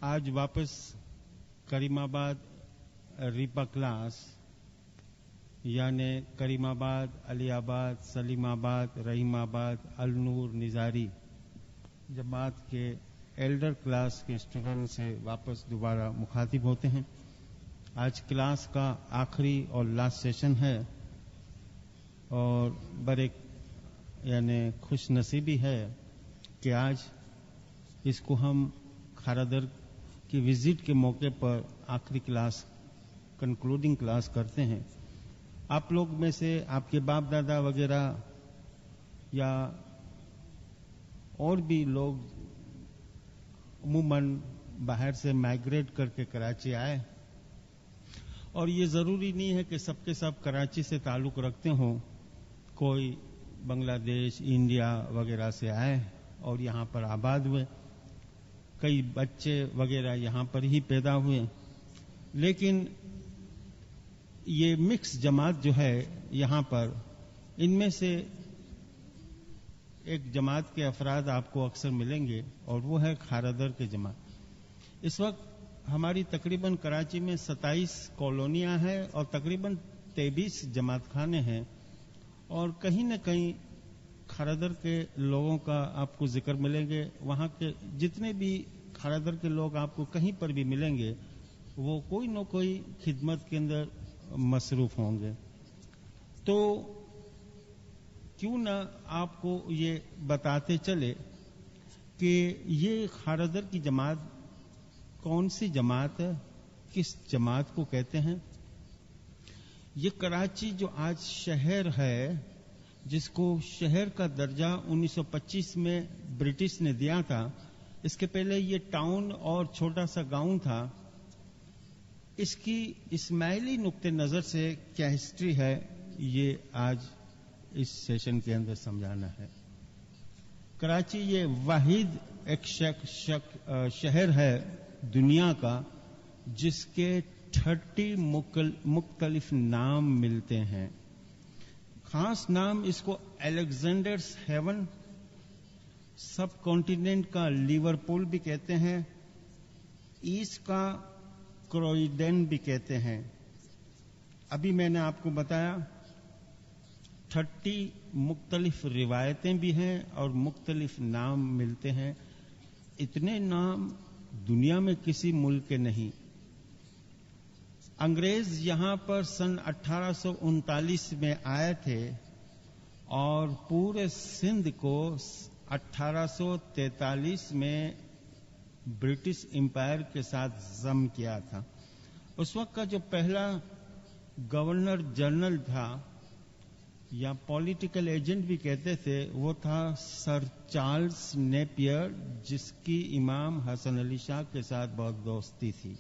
आज वापस करीमाबाद रीपा क्लास यानी करीमाबाद, अलियाबाद, सलीमाबाद, रहीमाबाद, अलनूर, निजारी जमात के एल्डर क्लास के स्टूडेंट से वापस दोबारा मुखातिब होते हैं। आज क्लास का आखिरी और लास्ट सेशन है और बड़े यानी खुश नसीबी है कि आज इसको हम खारादर की विजिट के मौके पर आखिरी क्लास कंक्लूडिंग क्लास करते हैं। आप लोग में से आपके बाप दादा वगैरह या और भी लोग अमूमन बाहर से माइग्रेट करके कराची आए और ये जरूरी नहीं है कि सबके सब कराची से ताल्लुक रखते हों। कोई बांग्लादेश, इंडिया वगैरह से आए और यहाँ पर आबाद हुए, कई बच्चे वगैरह यहाँ पर ही पैदा हुए। लेकिन ये मिक्स जमात जो है यहाँ पर, इनमें से एक जमात के अफराद आपको अक्सर मिलेंगे और वो है खारादर के जमात। इस वक्त हमारी तकरीबन कराची में 27 कॉलोनियां हैं और तकरीबन 23 जमात खाने हैं और कहीं न कहीं खारादर के लोगों का आपको जिक्र मिलेंगे। वहां के जितने भी खारादर के लोग आपको कहीं पर भी मिलेंगे वो कोई न कोई खिदमत के अंदर मसरूफ होंगे। तो क्यों न आपको ये बताते चले कि ये खारादर की जमात कौन सी जमात है, किस जमात को कहते हैं। ये कराची जो आज शहर है, जिसको शहर का दर्जा 1925 में ब्रिटिश ने दिया था, इसके पहले ये टाउन और छोटा सा गांव था। इसकी इस्माइली नुक्ते नजर से क्या हिस्ट्री है, ये आज इस सेशन के अंदर समझाना है। कराची ये वाहिद एक शहर है दुनिया का जिसके 30 मुख्तलिफ नाम मिलते हैं। खास नाम इसको अलेक्जेंडर्स हेवन, सब कॉन्टिनेंट का लिवरपूल भी कहते हैं, ईस्ट का क्रोइडेन भी कहते हैं। अभी मैंने आपको बताया 30 मुख्तलिफ रिवायतें भी हैं और मुख्तलिफ नाम मिलते हैं। इतने नाम दुनिया में किसी मुल्क के नहीं। अंग्रेज यहां पर सन 1839 में आए थे और पूरे सिंध को 1843 में ब्रिटिश एम्पायर के साथ जम किया था। उस वक्त का जो पहला गवर्नर जनरल था या पॉलिटिकल एजेंट भी कहते थे, वो था सर चार्ल्स नेपियर, जिसकी इमाम हसन अली शाह के साथ बहुत दोस्ती थी।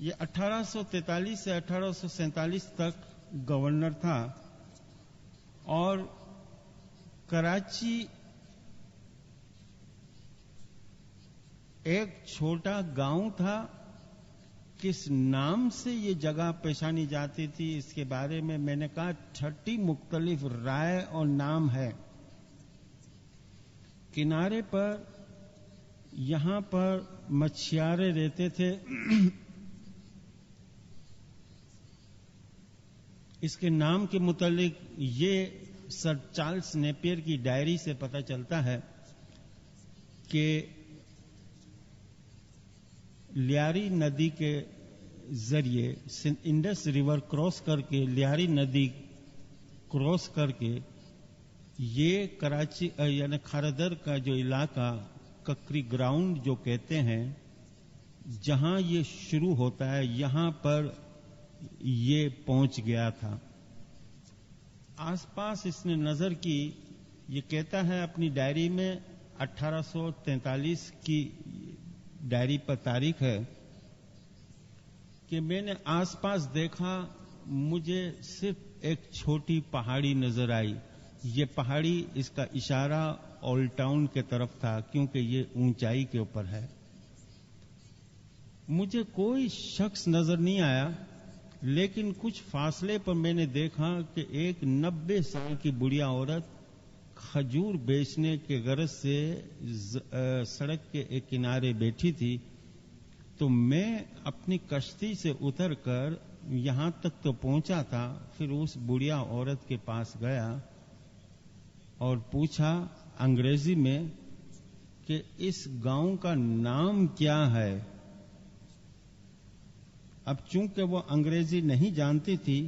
ये 1843 से 1847 तक गवर्नर था और कराची एक छोटा गांव था। किस नाम से ये जगह पहचानी जाती थी इसके बारे में मैंने कहा 30 मुख्तलिफ राय और नाम है। किनारे पर यहां पर मछियारे रहते थे। इसके नाम के मुतालिक ये सर चार्ल्स नेपियर की डायरी से पता चलता है कि लियारी नदी के जरिए इंडस रिवर क्रॉस करके, लियारी नदी क्रॉस करके ये कराची यानी खारादर का जो इलाका ककरी ग्राउंड जो कहते हैं, जहां ये शुरू होता है, यहां पर ये पहुंच गया था। आसपास इसने नजर की, ये कहता है अपनी डायरी में 1843 की डायरी पर तारीख है कि मैंने आसपास देखा, मुझे सिर्फ एक छोटी पहाड़ी नजर आई। ये पहाड़ी, इसका इशारा ओल्ड टाउन के तरफ था क्योंकि ये ऊंचाई के ऊपर है। मुझे कोई शख्स नजर नहीं आया, लेकिन कुछ फासले पर मैंने देखा कि एक 90 साल की बुढ़िया औरत खजूर बेचने के गरज से सड़क के एक किनारे बैठी थी, तो मैं अपनी कश्ती से उतरकर यहां तक तो पहुंचा था। फिर उस बुढ़िया औरत के पास गया और पूछा अंग्रेजी में कि इस गांव का नाम क्या है। अब चूंकि वो अंग्रेजी नहीं जानती थी,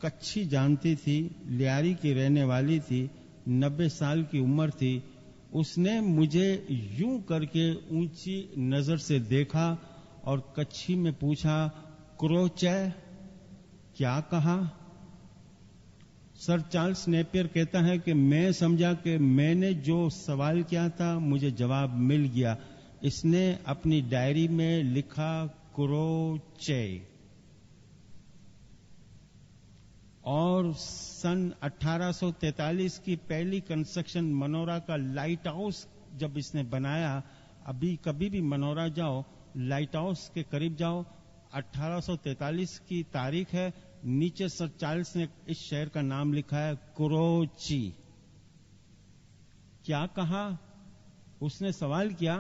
कच्छी जानती थी, लियारी की रहने वाली थी, 90 साल की उम्र थी, उसने मुझे यूं करके ऊंची नजर से देखा और कच्छी में पूछा, क्रोचै, क्या कहा? सर चार्ल्स नेपियर कहता है कि मैं समझा कि मैंने जो सवाल किया था मुझे जवाब मिल गया। इसने अपनी डायरी में लिखा क्रोचे। और सन 1843 की पहली कंस्ट्रक्शन मनोरा का लाइट हाउस जब इसने बनाया, अभी कभी भी मनोरा जाओ, लाइट हाउस के करीब जाओ, 1843 की तारीख है, नीचे सर चार्ल्स ने इस शहर का नाम लिखा है क्रोची। क्या कहा? उसने सवाल किया,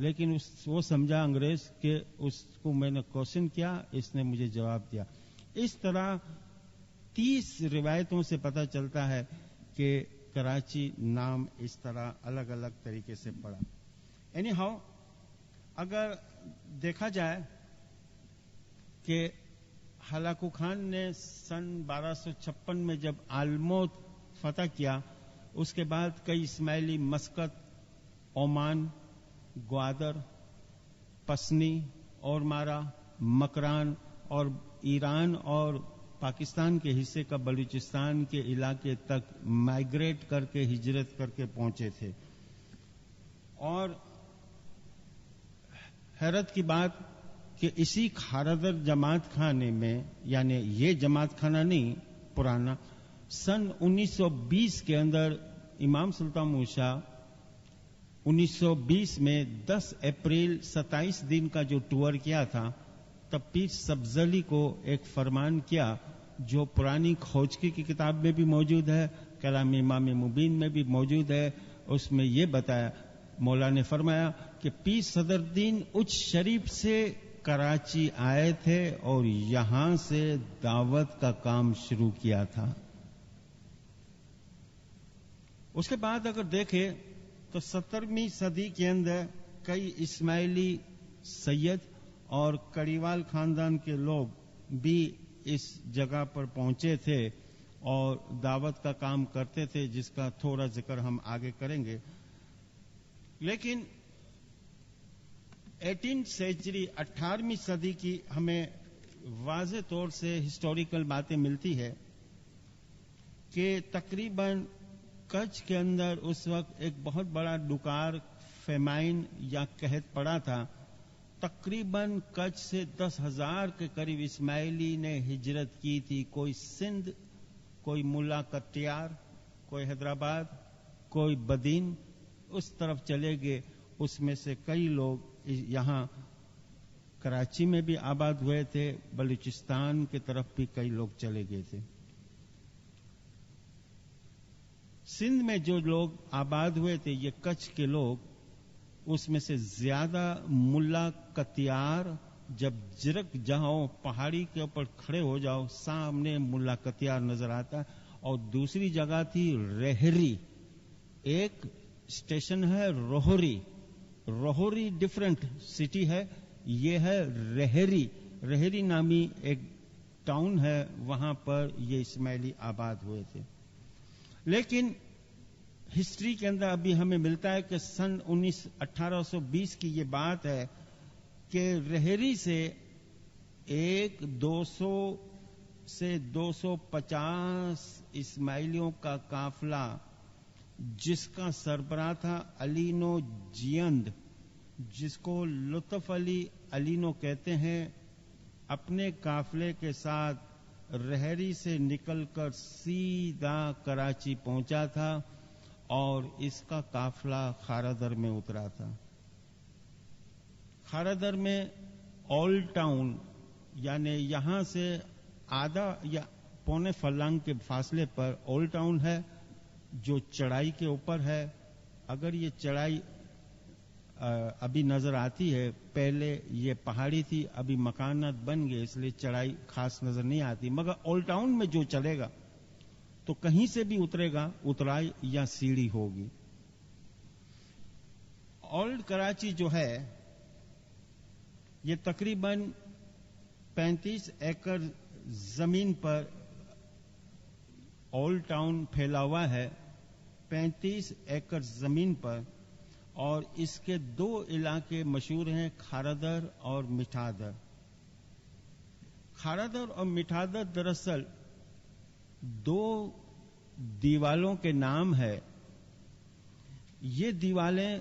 लेकिन वो समझा अंग्रेज के, उसको मैंने क्वेश्चन किया, इसने मुझे जवाब दिया। इस तरह 30 रिवायतों से पता चलता है कि कराची नाम इस तरह अलग अलग तरीके से पड़ा। एनी हाउ, अगर देखा जाए कि हलाकू खान ने सन 1256 में जब आलमोट फतह किया, उसके बाद कई इस्माइली मस्कत, ओमान, ग्वादर, पसनी, औरमारा, मकरान और ईरान और पाकिस्तान के हिस्से का बलूचिस्तान के इलाके तक माइग्रेट करके, हिजरत करके पहुंचे थे। और हैरत की बात कि इसी खारदर जमात खाने में, यानी ये जमात खाना नहीं पुराना, सन 1920 के अंदर इमाम सुल्तान मूसा 1920 में 10 अप्रैल 27 दिन का जो टूर किया था, तब पीर सब्जली को एक फरमान किया जो पुरानी खोजकी की किताब में भी मौजूद है, कलाम इमाम मुबीन में भी मौजूद है। उसमें यह बताया, मौला ने फरमाया कि पीर सदरुद्दीन उच्च शरीफ से कराची आए थे और यहां से दावत का काम शुरू किया था। उसके बाद अगर देखें तो 17वीं सदी के अंदर कई इस्माइली सैयद और कड़ीवाल खानदान के लोग भी इस जगह पर पहुंचे थे और दावत का काम करते थे, जिसका थोड़ा जिक्र हम आगे करेंगे। लेकिन 18वीं सेंचुरी 18वीं सदी की हमें वाज़े तौर से हिस्टोरिकल बातें मिलती है कि तकरीबन कच्छ के अंदर उस वक्त एक बहुत बड़ा डुकार, फेमाइन या कहत पड़ा था। तकरीबन कच्छ से 10,000 के करीब इस्माइली ने हिजरत की थी। कोई सिंध, कोई मुल्ला कत्यार, कोई हैदराबाद, कोई बदीन, उस तरफ चले गए। उसमें से कई लोग यहां कराची में भी आबाद हुए थे, बलूचिस्तान की तरफ भी कई लोग चले गए थे। सिंध में जो लोग आबाद हुए थे, ये कच्छ के लोग, उसमें से ज्यादा मुल्ला कतियार, जब जिरक जाओ, पहाड़ी के ऊपर खड़े हो जाओ, सामने मुल्ला कतियार नजर आता है। और दूसरी जगह थी रेहरी, एक स्टेशन है रोहरी। रोहरी डिफरेंट सिटी है, ये है रेहरी। रेहरी नामी एक टाउन है, वहां पर ये इस्माइली आबाद हुए थे। लेकिन हिस्ट्री के अंदर अभी हमें मिलता है कि सन 1820 की ये बात है कि रेहरी से 200 से 250 इस्माइलियों का काफला, जिसका सरबराह था अलीनो जियंद, जिसको लुत्फ अली अलीनो कहते हैं, अपने काफले के साथ रेहरी से निकलकर सीधा कराची पहुंचा था और इसका काफला खारादर में उतरा था। खारादर में ओल्ड टाउन, यानी यहां से आधा या पौने फरलांग के फासले पर ओल्ड टाउन है, جو چڑھائی کے اوپر ہے. اگر یہ چڑھائی ابھی نظر آتی ہے، پہلے یہ پہاڑی تھی، ابھی مکانات بن گئے اس لیے چڑھائی خاص نظر نہیں آتی. مگر اولڈ ٹاؤن میں جو چلے گا تو کہیں سے بھی اترے گا، اترائی یا سیڑھی ہوگی. اولڈ کراچی جو ہے یہ تقریباً 35 ایکڑ زمین پر اولڈ ٹاؤن پھیلا ہوا ہے. 35 ایکڑ زمین پر، اور اس کے 2 علاقے مشہور ہیں، کھارادر اور مٹھادر. کھارادر اور مٹھادر دراصل 2 دیوالوں کے نام ہے. یہ دیوالیں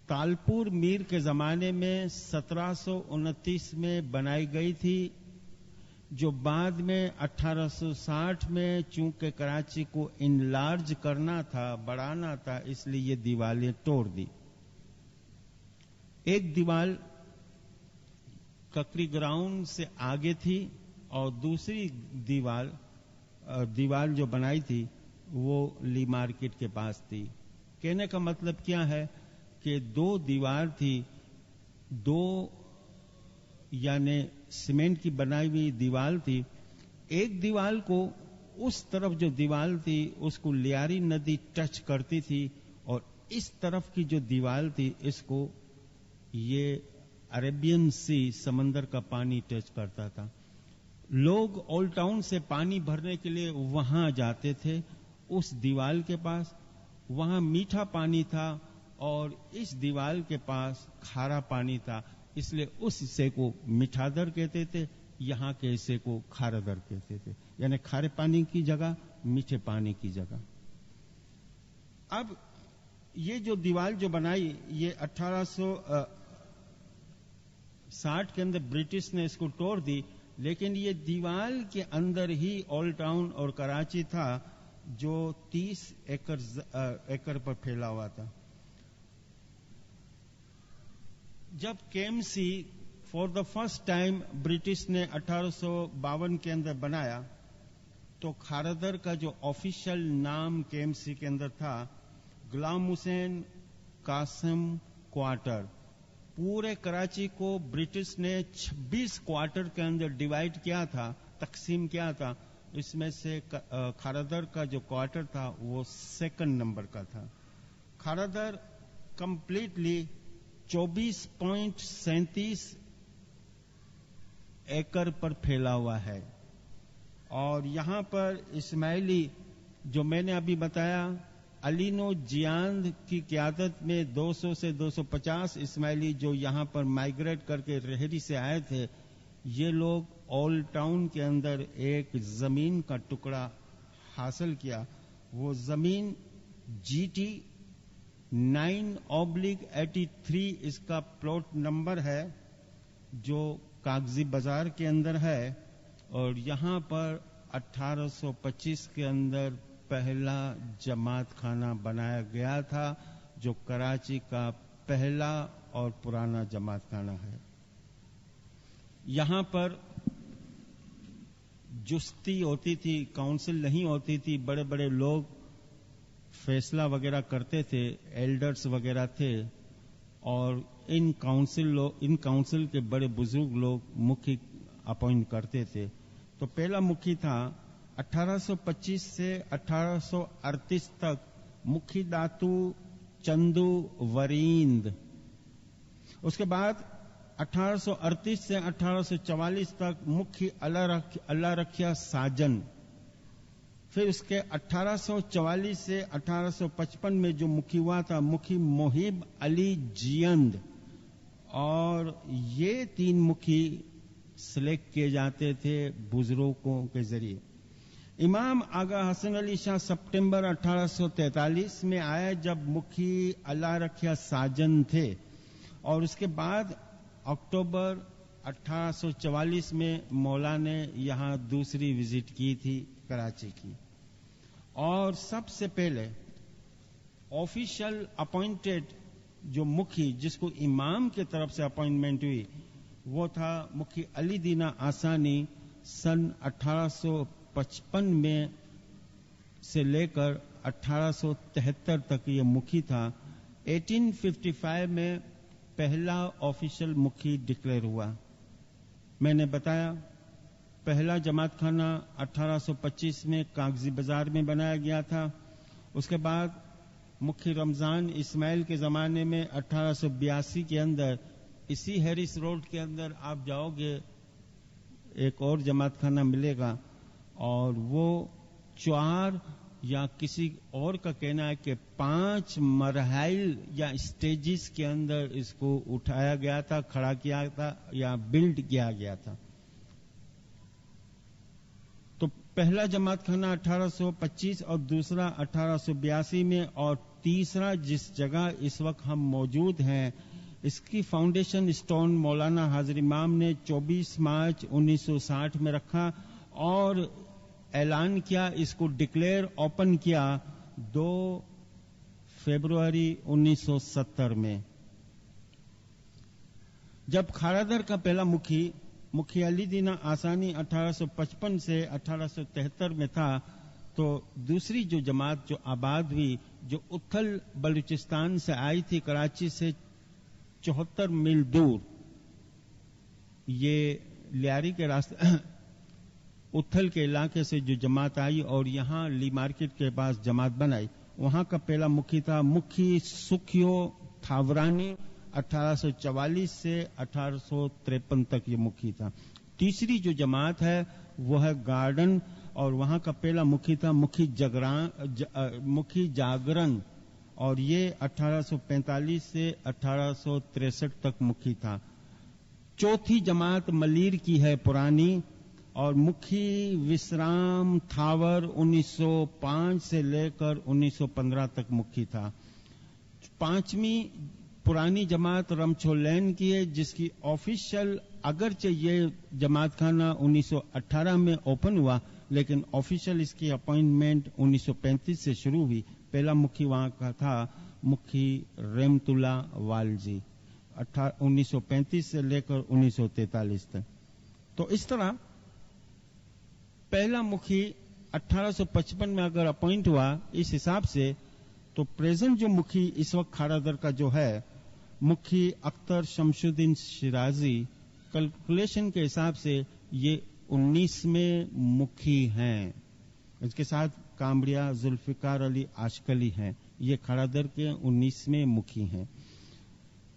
تالپور میر کے زمانے میں 1729 میں بنائی گئی تھی، جو بعد میں 1860 میں چونکہ کراچی کو انلارج کرنا تھا، بڑھانا تھا، اس لیے یہ دیوالیں توڑ دی. ایک دیوال ککری گراؤنڈ سے آگے تھی اور دوسری دیوال جو بنائی تھی وہ لی مارکیٹ کے پاس تھی. کہنے کا مطلب کیا ہے کہ 2 دیوار تھی، 2 یعنی سیمنٹ کی بنائی ہوئی دیوال تھی. ایک دیوال کو اس طرف جو دیوال تھی اس کو لیاری ندی ٹچ کرتی تھی، اور اس طرف کی جو دیوال تھی اس کو یہ عربین سی، سمندر کا پانی ٹچ کرتا تھا. لوگ اولڈ ٹاؤن سے پانی بھرنے کے لیے وہاں جاتے تھے اس دیوال کے پاس. وہاں میٹھا پانی تھا اور اس دیوال کے پاس کھارا پانی تھا، اس لیے اس حصے کو مٹھادر کہتے تھے، یہاں کے حصے کو کھارادر کہتے تھے، یعنی کھارے پانی کی جگہ میٹھے پانی کی جگہ. اب یہ جو دیوال جو بنائی یہ 1860 کے اندر برٹش نے اس کو توڑ دی، لیکن یہ دیوال کے اندر ہی اولڈ ٹاؤن اور کراچی تھا جو 30 ایکڑ پر پھیلا ہوا تھا. جب KMC for the first time British نے 1852 کے اندر بنایا تو کھارادر کا جو آفیشل نام KMC کے اندر تھا غلام حسین قاسم کوارٹر. پورے کراچی کو برٹش نے 26 کوارٹر کے اندر ڈیوائڈ کیا تھا، تقسیم کیا تھا. اس میں سے کھارادر کا جو کوارٹر تھا وہ 2nd نمبر کا تھا. کھارادر کمپلیٹلی 24.37 ایکڑ پر پھیلا ہوا ہے، اور یہاں پر اسماعیلی جو میں نے ابھی بتایا علینو جیاند کی قیادت میں 200 سے 250 اسماعیلی جو یہاں پر مائیگریٹ کر کے رہری سے آئے تھے، یہ لوگ اولڈ ٹاؤن کے اندر ایک زمین کا ٹکڑا حاصل کیا. وہ زمین GT 9/83 اس کا پلاٹ نمبر ہے جو کاغذی بازار کے اندر ہے، اور یہاں پر 1825 کے اندر پہلا جماعت خانہ بنایا گیا تھا جو کراچی کا پہلا اور پرانا جماعت خانہ ہے. یہاں پر جستی ہوتی تھی، کاؤنسل نہیں ہوتی تھی، بڑے بڑے لوگ فیصلہ وغیرہ کرتے تھے، ایلڈرز وغیرہ تھے، اور ان کاؤنسل کے بڑے بزرگ لوگ مکھی اپوائنٹ کرتے تھے. تو پہلا مکھی تھا 1825 سے 1838 تک مکھی داتو چندو وریند. اس کے بعد 1838 سے 1844 تک مکھی اللہ رکھیا ساجن. پھر اس کے 1844 سے 1855 میں جو مکھی ہوا تھا مکھی محب علی جیند، اور یہ 3 مکھی سلیکٹ کیے جاتے تھے بزرگوں کے ذریعے. امام آغا حسن علی شاہ سپٹمبر 1843 میں آئے جب مکھی اللہ رکھیا ساجن تھے، اور اس کے بعد اکتوبر 1844 میں مولا نے یہاں دوسری وزٹ کی تھی کراچی کی. اور سب سے پہلے آفیشل اپوائنٹڈ جو مکھی جس کو امام کی طرف سے اپوائنٹمنٹ ہوئی وہ تھا مکھی علی دینا آسانی. سن 1855 میں سے لے کر 1873 تک یہ مکھی تھا. 1855 میں پہلا آفیشل مکھی ڈکلیئر ہوا. میں نے بتایا پہلا جماعت خانہ 1825 میں کاغذی بازار میں بنایا گیا تھا. اس کے بعد مکھی رمضان اسماعیل کے زمانے میں 1882 کے اندر اسی ہیرس روڈ کے اندر آپ جاؤ گے ایک اور جماعت خانہ ملے گا، اور وہ 4 یا کسی اور کا کہنا ہے کہ 5 مراحل یا اسٹیجز کے اندر اس کو اٹھایا گیا تھا، کھڑا کیا تھا یا بلڈ کیا گیا تھا. تو پہلا جماعت خانہ 1825 اور دوسرا 1882 میں، اور تیسرا جس جگہ اس وقت ہم موجود ہیں اس کی فاؤنڈیشن اسٹون مولانا حاضر امام نے 24 مارچ 1960 میں رکھا اور اعلان کیا، اس کو ڈکلیئر اوپن کیا 2 فروری 1970 میں. جب کھارادر کا پہلا مکھی علی دینا آسانی 1855 سے 1873 میں تھا، تو دوسری جو جماعت جو آباد ہوئی، جو اتھل بلوچستان سے آئی تھی، کراچی سے 74 میل دور، یہ لیاری کے راستے اتھل کے علاقے سے جو جماعت آئی اور یہاں لی مارکیٹ کے پاس جماعت بنائی، وہاں کا پہلا مکھی تھا مکھی سکھیو تھاورانی. 1844 سے 1853 تک یہ مکھی تھا. تیسری جو جماعت ہے وہ ہے گارڈن، اور وہاں کا پہلا مکھی تھا مکھی جاگرن، اور یہ 1845 سے 1863 تک مکھی تھا. چوتھی جماعت ملیر کی ہے پرانی، اور مکھی وسرام تھاور 1905 سے لے کر 1915 تک مکھی تھا. پانچویں پرانی جماعت رمچو لین کی ہے، جس کی آفیشل، اگرچہ یہ جماعت خانہ 1918 میں اوپن ہوا لیکن آفیشل اس کی اپوائنٹمنٹ 1935 سے شروع ہوئی. پہلا مکھی وہاں کا تھا مکھی رحمت اللہ والجی 1935 سے لے کر 1943 تک. تو اس طرح پہلا مکھی 1855 میں اگر اپوائنٹ ہوا اس حساب سے، تو پریزنٹ جو مکھی اس وقت کھارادر کا جو ہے مکھی اختر شمس الدین شیرازی، کیلکولیشن کے حساب سے یہ 19 مکھی ہیں. اس کے ساتھ کامڑیا ذوالفقار علی آشکلی ہیں. یہ کھارادر کے 19 مکھی ہیں.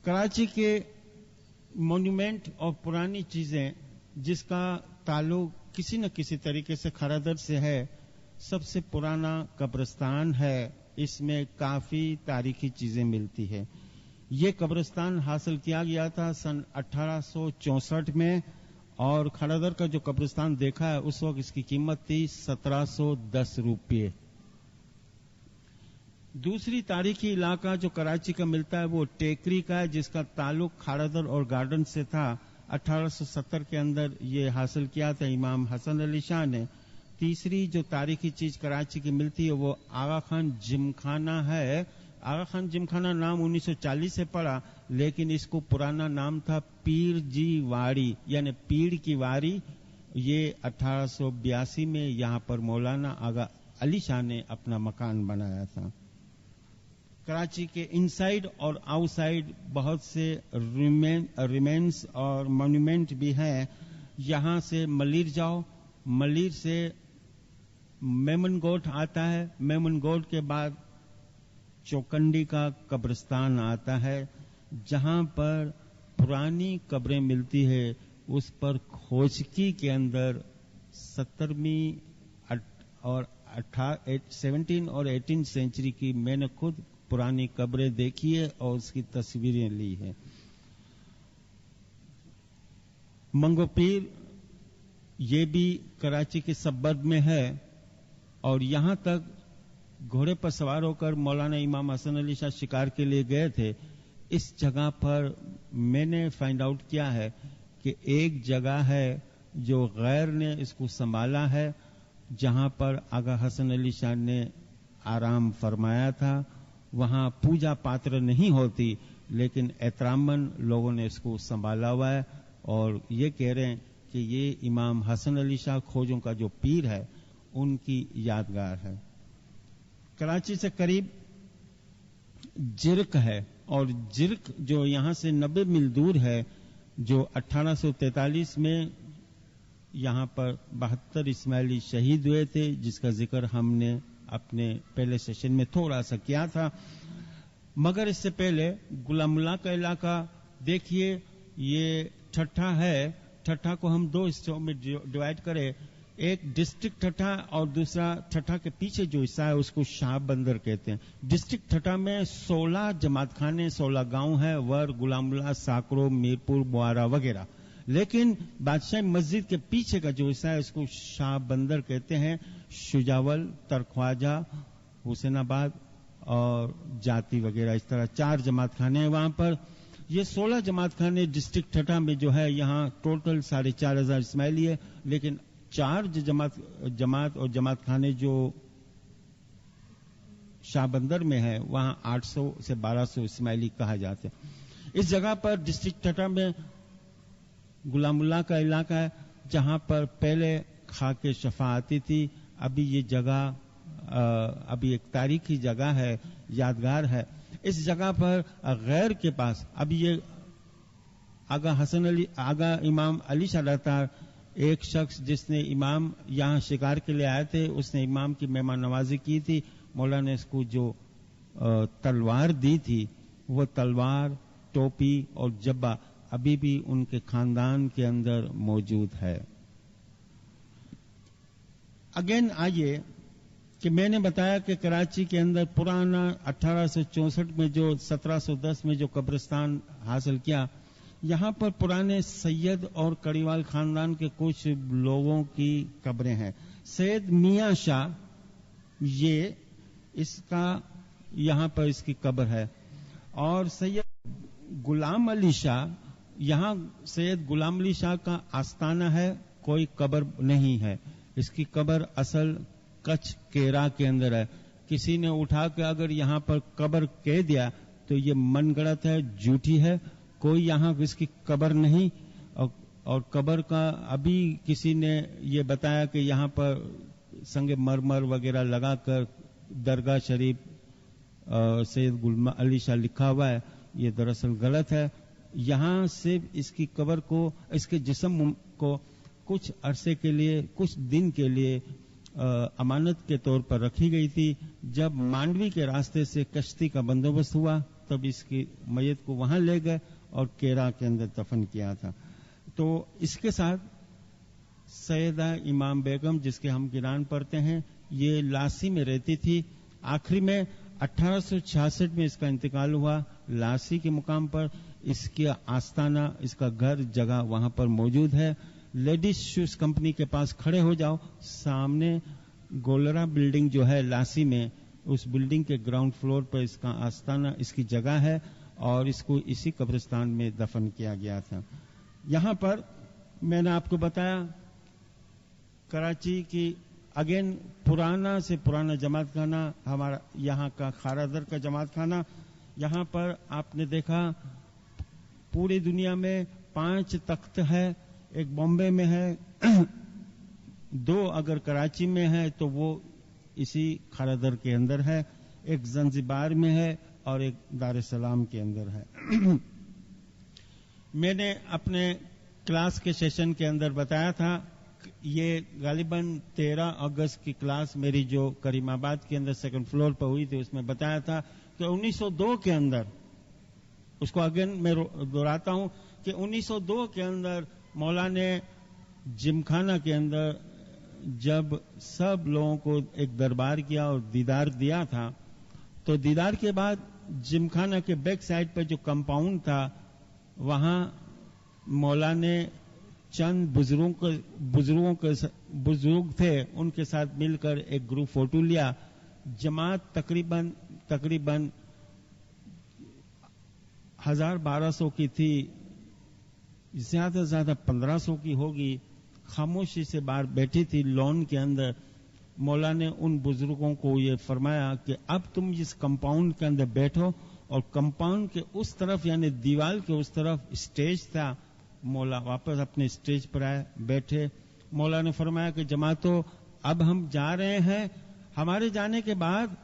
کراچی کے مونومنٹ اور پرانی چیزیں جس کا تعلق کسی نہ کسی طریقے سے کھارادر سے ہے، سب سے پرانا قبرستان ہے. اس میں کافی تاریخی چیزیں ملتی ہے. یہ قبرستان حاصل کیا گیا تھا سن 1864 میں، اور کھارادر کا جو قبرستان دیکھا ہے اس وقت اس کی قیمت تھی 1710 روپے. دوسری تاریخی علاقہ جو کراچی کا ملتا ہے وہ ٹیکری کا ہے، جس کا تعلق کھارادر اور گارڈن سے تھا. 1870 کے اندر یہ حاصل کیا تھا امام حسن علی شاہ نے. تیسری جو تاریخی چیز کراچی کی ملتی ہے وہ آغا خان جم خانہ ہے. آغا خان جم خانہ نام 1940 سے پڑا، لیکن اس کو پرانا نام تھا پیر جی واڑی، یعنی پیڑ کی واڑی. یہ 1882 میں یہاں پر مولانا آغا علی شاہ نے اپنا مکان بنایا تھا. کراچی کے انسائیڈ اور آؤٹ سائڈ بہت سے ریمینس اور مونومنٹ بھی ہیں. یہاں سے ملیر جاؤ، ملیر سے میمن گوٹ آتا ہے، میمن گوٹ کے بعد چوکنڈی کا قبرستان آتا ہے، جہاں پر پرانی قبریں ملتی ہے. اس پر کھوجکی کے اندر 17ویں اور 17 اور 18 سینچری کی میں نے خود پرانی قبریں دیکھی ہے اور اس کی تصویریں لی ہیں. منگو پیر یہ بھی کراچی کے سبرب میں ہے، اور یہاں تک گھوڑے پر سوار ہو کر مولانا امام حسن علی شاہ شکار کے لیے گئے تھے. اس جگہ پر میں نے فائنڈ آؤٹ کیا ہے کہ ایک جگہ ہے جو غیر نے اس کو سنبھالا ہے، جہاں پر آغا حسن علی شاہ نے آرام فرمایا تھا. وہاں پوجا پاتر نہیں ہوتی، لیکن احتراماً لوگوں نے اس کو سنبھالا ہوا ہے، اور یہ کہہ رہے ہیں کہ یہ امام حسن علی شاہ کھوجوں کا جو پیر ہے ان کی یادگار ہے. कराची से करीब जिरक है, और जिरक जो यहाँ से 90 मील दूर है, जो 1843 में यहाँ पर 72 इस्माइली शहीद हुए थे, जिसका जिक्र हमने अपने पहले सेशन में थोड़ा सा किया था। मगर इससे पहले गुलामुल्लाह का इलाका देखिए, ये ठट्ठा है। ठट्ठा को हम दो हिस्सों में डिवाइड करें, एक डिस्ट्रिक्ट ठट्ठा और दूसरा ठट्ठा के पीछे जो हिस्सा है उसको शाह बंदर कहते हैं। डिस्ट्रिक्ट ठट्ठा में 16 जमात खाने, 16 गांव है, वर, गुलामुल्लाह, साकरो, मीरपुर, बुआरा वगैरह। लेकिन बादशाह मस्जिद के पीछे का जो हिस्सा है उसको शाह बंदर कहते हैं। शुजावल, तरख्वाजा, हुसैनाबाद और जाति वगैरह, इस तरह 4 जमात खाने हैं वहां पर। ये 16 जमात खाने डिस्ट्रिक्ट ठट्ठा में जो है, यहाँ टोटल 4,500 इस्माइली है, लेकिन 4 जमात और जमात खाने जो शाहबंदर में है वहां 800 से 1200 इस्माइली कहा जाते हैं। इस जगह पर डिस्ट्रिक्ट ठट्ठा में गुलामुल्लाह का इलाका है, जहां पर पहले खाके शफा आती थी। अभी ये जगह अभी एक तारीखी जगह है, यादगार है। इस जगह पर गैर के पास अभी ये आगा इमाम अली शाह, एक शख्स जिसने इमाम यहाँ शिकार के लिए आए थे, उसने इमाम की मेहमान नवाजी की थी। मौला ने इसको जो तलवार दी थी, वो तलवार, टोपी और जब्बा अभी भी उनके खानदान के अंदर मौजूद है। अगेन आइए कि मैंने बताया कि कराची के अंदर पुराना 1864 में जो 1710 में जो कब्रिस्तान हासिल किया, यहाँ पर पुराने सैयद और कड़ीवाल खानदान के कुछ लोगों की कब्रें हैं। सैयद मियां शाह, ये इसका यहाँ पर इसकी कब्र है, और सैयद गुलाम अली शाह, यहाँ सैयद गुलाम अली शाह का आस्थाना है, कोई कब्र नहीं है। इसकी कब्र असल कच्छ केरा के अंदर है। किसी ने उठा के अगर यहाँ पर कब्र कह दिया तो ये मनगढ़ंत है, झूठी है, कोई यहाँ इसकी कब्र नहीं। और कब्र का अभी किसी ने ये बताया कि यहाँ पर संगे मरमर वगैरह लगाकर दरगाह शरीफ सैयद गुलाम अली शाह लिखा हुआ है, ये दरअसल गलत है। यहाँ सिर्फ इसकी कब्र को, इसके जिस्म को कुछ अरसे के लिए, कुछ दिन के लिए अमानत के तौर पर रखी गई थी। जब मांडवी के रास्ते से कश्ती का बंदोबस्त हुआ तब इसकी मैयत को वहां ले गए और केरा के अंदर दफन किया था। तो इसके साथ सैयदा इमाम बेगम, जिसके हम गिरान पढ़ते हैं, ये लासी में रहती थी। आखिरी में 1866 में इसका इंतकाल हुआ। लासी के मुकाम पर इसका आस्थाना, इसका घर जगह वहां पर मौजूद है। लेडीज शूज कंपनी के पास खड़े हो जाओ, सामने गोलरा बिल्डिंग जो है लासी में, उस बिल्डिंग के ग्राउंड फ्लोर पर इसका आस्थाना, इसकी जगह है, और इसको इसी कब्रिस्तान में दफन किया गया था। यहां पर मैंने आपको बताया कराची की अगेन पुराना से पुराना जमात खाना, हमारा यहाँ का खारादर का जमात खाना। यहाँ पर आपने देखा पूरी दुनिया में 5 तख्त है। एक बॉम्बे में है, 2 अगर कराची में है तो वो इसी खारादर के अंदर है, एक जंजीबार में है और एक दार es सलाम के अंदर है। मैंने अपने क्लास के सेशन के अंदर बताया था, ये गालिबन 13 अगस्त की क्लास मेरी जो करीमाबाद के अंदर सेकंड फ्लोर पर हुई थी, उसमें बताया था कि 1902 के अंदर, उसको अगेन मैं दोहराता हूं कि 1902 के अंदर मौला ने जिमखाना के अंदर जब सब लोगों को एक दरबार किया और दीदार दिया था, तो दीदार के बाद जिमखाना के बैक साइड पर जो कंपाउंड था, वहां मौला ने चंद बुजुर्ग थे, उनके साथ मिलकर एक ग्रुप फोटो लिया। जमात तकरीबन 1200 की थी, ज्यादा से ज्यादा 1500 की होगी। खामोशी से बाहर बैठी थी लॉन के अंदर। मौला ने उन बुजुर्गों को ये फरमाया कि अब तुम इस कंपाउंड के अंदर बैठो, और कंपाउंड के उस तरफ यानी दीवार के उस तरफ स्टेज था। मौला वापस अपने स्टेज पर आए, बैठे। मौला ने फरमाया कि जमातो, अब हम जा रहे हैं, हमारे जाने के बाद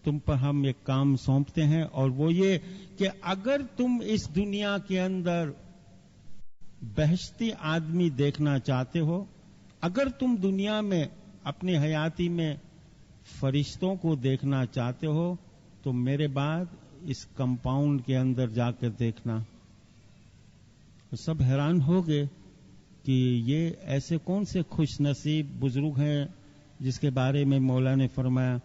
تم پر ہم ایک کام سونپتے ہیں، اور وہ یہ کہ اگر تم اس دنیا کے اندر بہشتی آدمی دیکھنا چاہتے ہو، اگر تم دنیا میں اپنی حیاتی میں فرشتوں کو دیکھنا چاہتے ہو، تو میرے بعد اس کمپاؤنڈ کے اندر جا کر دیکھنا۔ سب حیران ہو گئے کہ یہ ایسے کون سے خوش نصیب بزرگ ہیں جس کے بارے میں مولا نے فرمایا۔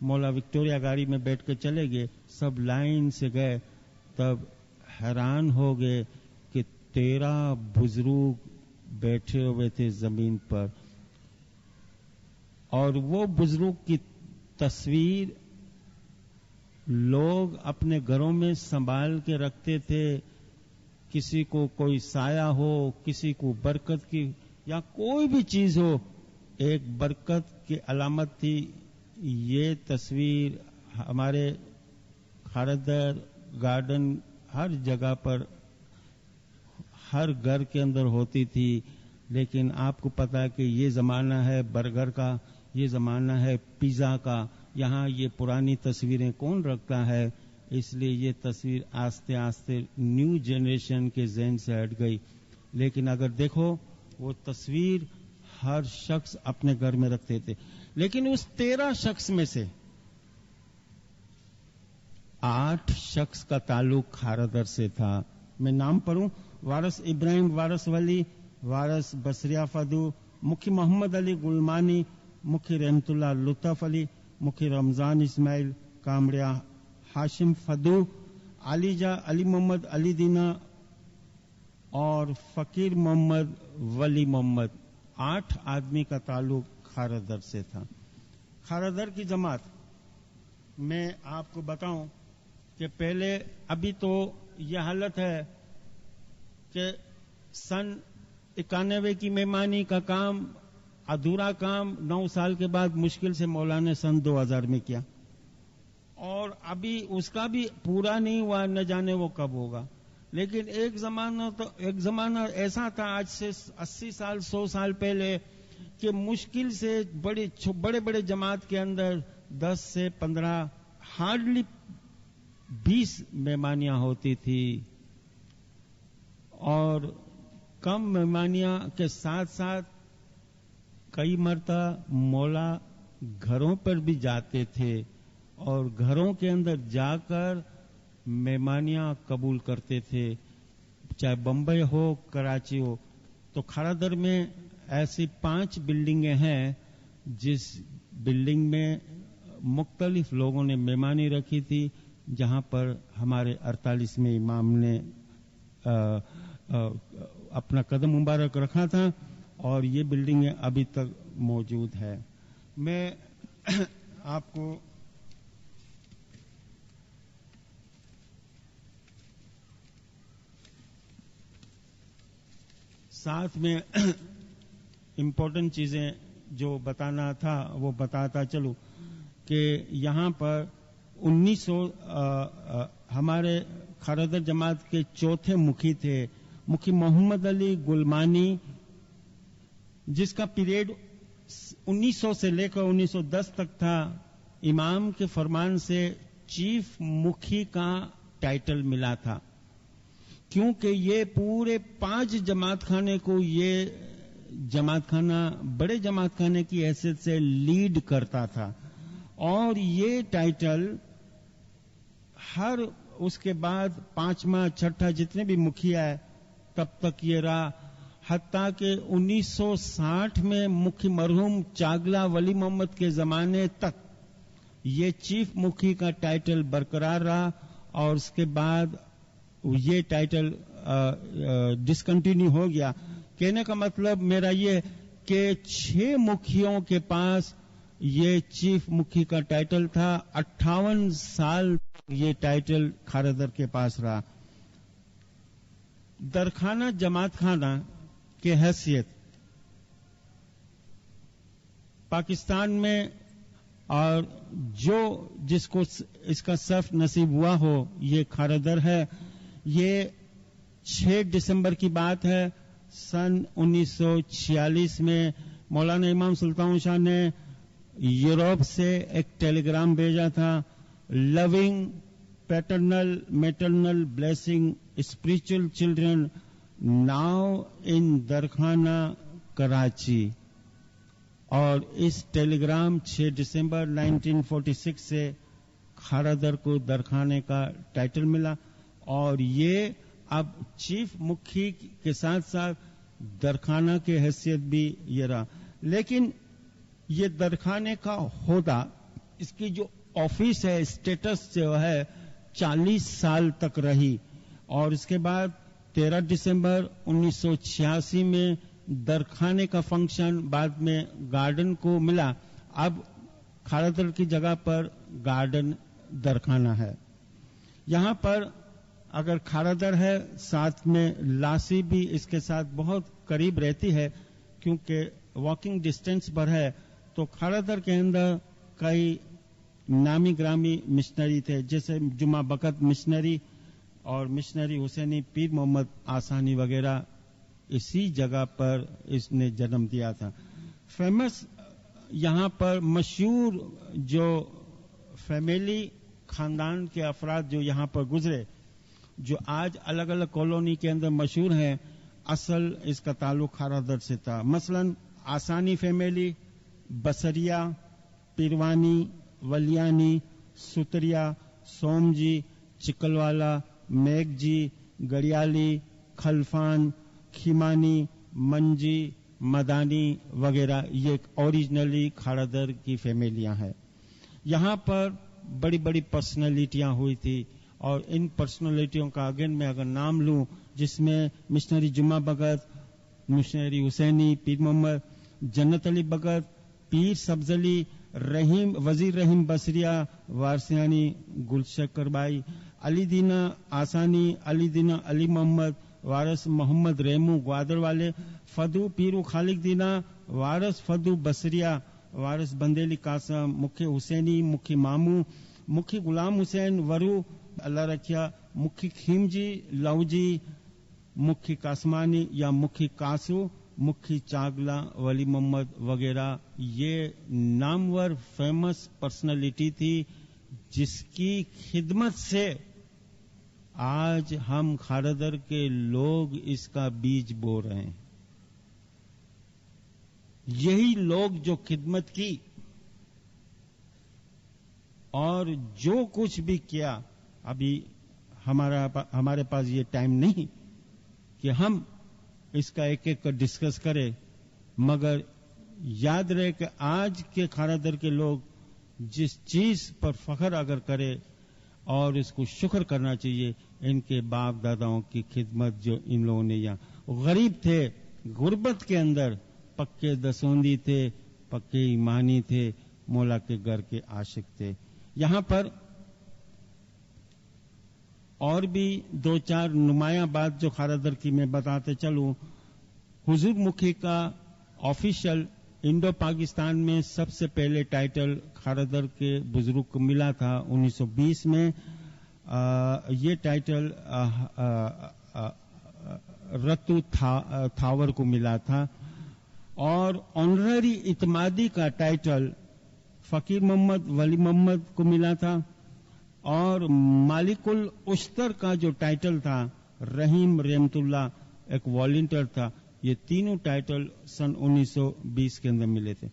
مولا وکٹوریا گاڑی میں بیٹھ کے چلے گئے، سب لائن سے گئے، تب حیران ہو گئے کہ 13 بزرگ بیٹھے ہوئے تھے زمین پر، اور وہ بزرگ کی تصویر لوگ اپنے گھروں میں سنبھال کے رکھتے تھے۔ کسی کو کوئی سایہ ہو، کسی کو برکت کی یا کوئی بھی چیز ہو، ایک برکت کی علامت تھی۔ یہ تصویر ہمارے خاردر گارڈن ہر جگہ پر، ہر گھر کے اندر ہوتی تھی۔ لیکن آپ کو پتا ہے کہ یہ زمانہ ہے برگر کا، یہ زمانہ ہے پیزا کا، یہاں یہ پرانی تصویریں کون رکھتا ہے؟ اس لیے یہ تصویر آستے آستے نیو جنریشن کے ذہن سے ہٹ گئی۔ لیکن اگر دیکھو، وہ تصویر ہر شخص اپنے گھر میں رکھتے تھے۔ لیکن اس 13 شخص میں سے 8 شخص کا تعلق خاردر سے تھا۔ میں نام پڑھوں: وارث ابراہیم، وارث ولی، وارث بصریہ فدو، مکھی محمد علی گلمانی، مکھی رحمت اللہ لطف علی، مکھی رمضان اسماعیل، کامڑیا ہاشم فدو، علی علی محمد علی دینا، اور فقیر محمد ولی محمد۔ 8 آدمی کا تعلق خاردر سے تھا۔ خاردر کی جماعت میں آپ کو بتاؤں کہ پہلے، ابھی تو یہ حالت ہے کہ سن 91 کی مہمانی کا کام، ادھورا کام 9 سال کے بعد مشکل سے مولا نے سن 2000 میں کیا، اور ابھی اس کا بھی پورا نہیں ہوا، نہ جانے وہ کب ہوگا۔ لیکن ایک زمانہ ایسا تھا، آج سے 80 سال 100 سال پہلے، کہ مشکل سے بڑے بڑے جماعت کے اندر 10 سے 15، ہارڈلی 20 مہمانیاں ہوتی تھی، اور کم مہمانیاں کے ساتھ ساتھ کئی مرتبہ مولا گھروں پر بھی جاتے تھے، اور گھروں کے اندر جا کر مہمانیاں قبول کرتے تھے، چاہے بمبئی ہو، کراچی ہو۔ تو خاردر میں ایسی 5 بلڈنگیں ہیں جس بلڈنگ میں مختلف لوگوں نے مہمانی رکھی تھی، جہاں پر ہمارے 48ویں امام نے اپنا قدم مبارک رکھا تھا، اور یہ بلڈنگیں ابھی تک موجود ہے۔ میں آپ کو ساتھ میں امپورٹنٹ چیزیں جو بتانا تھا وہ بتاتا چلوں کہ یہاں پر 1900 ہمارے خاردر جماعت کے چوتھے مکھی تھے، مکھی محمد علی گلمانی، جس کا پیریڈ 1900 سے لے کر 1910 تک تھا۔ امام کے فرمان سے چیف مکھی کا ٹائٹل ملا تھا، کیونکہ یہ پورے 5 جماعت خانے کو، یہ جماعت خانہ بڑے جماعت خانے کی حیثیت سے لیڈ کرتا تھا، اور یہ ٹائٹل ہر اس کے بعد 5واں 6ٹھا جتنے بھی مکھیا ہے تب تک یہ رہا، حتیٰ کہ 1960 میں مکھی مرحوم چاگلا ولی محمد کے زمانے تک یہ چیف مکھی کا ٹائٹل برقرار رہا، اور اس کے بعد یہ ٹائٹل ڈسکنٹینیو ہو گیا۔ کہنے کا مطلب میرا یہ کہ 6 مکھیوں کے پاس یہ چیف مکھی کا ٹائٹل تھا، 58 سال یہ ٹائٹل خاردر کے پاس رہا۔ درخانہ جماعت خانہ کی حیثیت پاکستان میں، اور جس کو اس کا سرف نصیب ہوا ہو، یہ خاردر ہے۔ یہ 6 دسمبر کی بات ہے، سن 1946 میں مولانا امام سلطان شاہ نے یورپ سے ایک ٹیلی گرام بھیجا تھا، loving paternal maternal blessing spiritual children now in Darkhana Karachi. और इस टेलीग्राम 6 दिसंबर 1946 से खारादर को दरखाने का टाइटल मिला और ये अब चीफ मुखी के साथ साथ दरखाना की हैसियत भी ये रहा। लेकिन ये दरखाने का होदा, इसकी जो ऑफिस है, स्टेटस जो है 40 साल तक रही और इसके बाद 13 दिसंबर 1986 में दरखाने का फंक्शन बाद में गार्डन को मिला। अब खारादर की जगह पर गार्डन दरखाना है। यहाँ पर अगर खारादर है, साथ में लासी भी इसके साथ बहुत करीब रहती है क्योंकि वॉकिंग डिस्टेंस पर है। तो खारादर के अंदर कई नामी ग्रामी मिशनरी थे, जैसे जुमा बकत मिशनरी और मिशनरी हुसैनी पीर मोहम्मद आसानी वगैरह इसी जगह पर इसने जन्म दिया था। फेमस यहाँ पर मशहूर जो फैमिली खानदान के अफराद जो यहाँ पर गुजरे, जो आज अलग अलग कॉलोनी के अंदर मशहूर हैं, असल इसका ताल्लुक खारादर से था। मसलन आसानी फैमिली, बसरिया, पिरवानी, वलियानी, सुतरिया, सोमजी, चिकलवाला, मेघजी, गड़ियाली, खलफान, खीमानी, मंजी, मदानी वगैरह ये ओरिजिनली खारादर की फैमिलियां हैं। यहाँ पर बड़ी बड़ी पर्सनैलिटियां हुई थी और इन पर्सनैलिटियों का अगेन मैं अगर नाम लूं, जिसमें मिशनरी जुम्मा बगत, मिशनरी हुसैनी पीर मोहम्मद, जन्नत अली बगत, पीर सब्जली, रहीम वजीर रहीम बसरिया, वारसियानी गुलशक्कर बाई, अली दीना आसानी, अली दीना अली मोहम्मद, वारस मोहम्मद रेमू ग्वादर वाले, फदू पीरू खालिक दीना, वारस फदू बसरिया, वारस बंदेली कासम, मुखी हुसैनी, मुखी मामू, मुखी गुलाम हुसैन वरू अल्लाह रखिया, मुखी खीमजी लवजी, मुखी कासमानी या मुखी कासू, मुखी चागला वली मोहम्मद वगैरह ये नामवर फेमस पर्सनालिटी थी, जिसकी खिदमत से आज हम खारादर के लोग इसका बीज बो रहे हैं। यही लोग जो खिदमत की और जो कुछ भी किया, अभी हमारे पास ये टाइम नहीं कि हम इसका एक एक कर डिस्कस करें, मगर याद रहे कि आज के खारादर के लोग जिस चीज पर फख्र अगर करे और इसको शुक्र करना चाहिए, इनके बाप दादाओं की खिदमत जो इन लोगों ने यहाँ गरीब थे, गुर्बत के अंदर पक्के दसोंदी थे, पक्के ईमानी थे, मौला के घर के आशिक थे। यहाँ पर और भी दो चार नुमाया बात जो खारादर की मैं बताते चलूं। हुजूर मुखी का ऑफिशियल इंडो पाकिस्तान में सबसे पहले टाइटल खारादर के बुजुर्ग को मिला था 1920 में। ये टाइटल रतु थावर को मिला था और ऑनररी इतमादी का टाइटल फकीर मोहम्मद वली मोहम्मद को मिला था और मालिकुल उश्तर का जो टाइटल था रहीम रहमतुल्लाह एक वॉलंटियर था। ये तीनों टाइटल सन 1920 के अंदर मिले थे।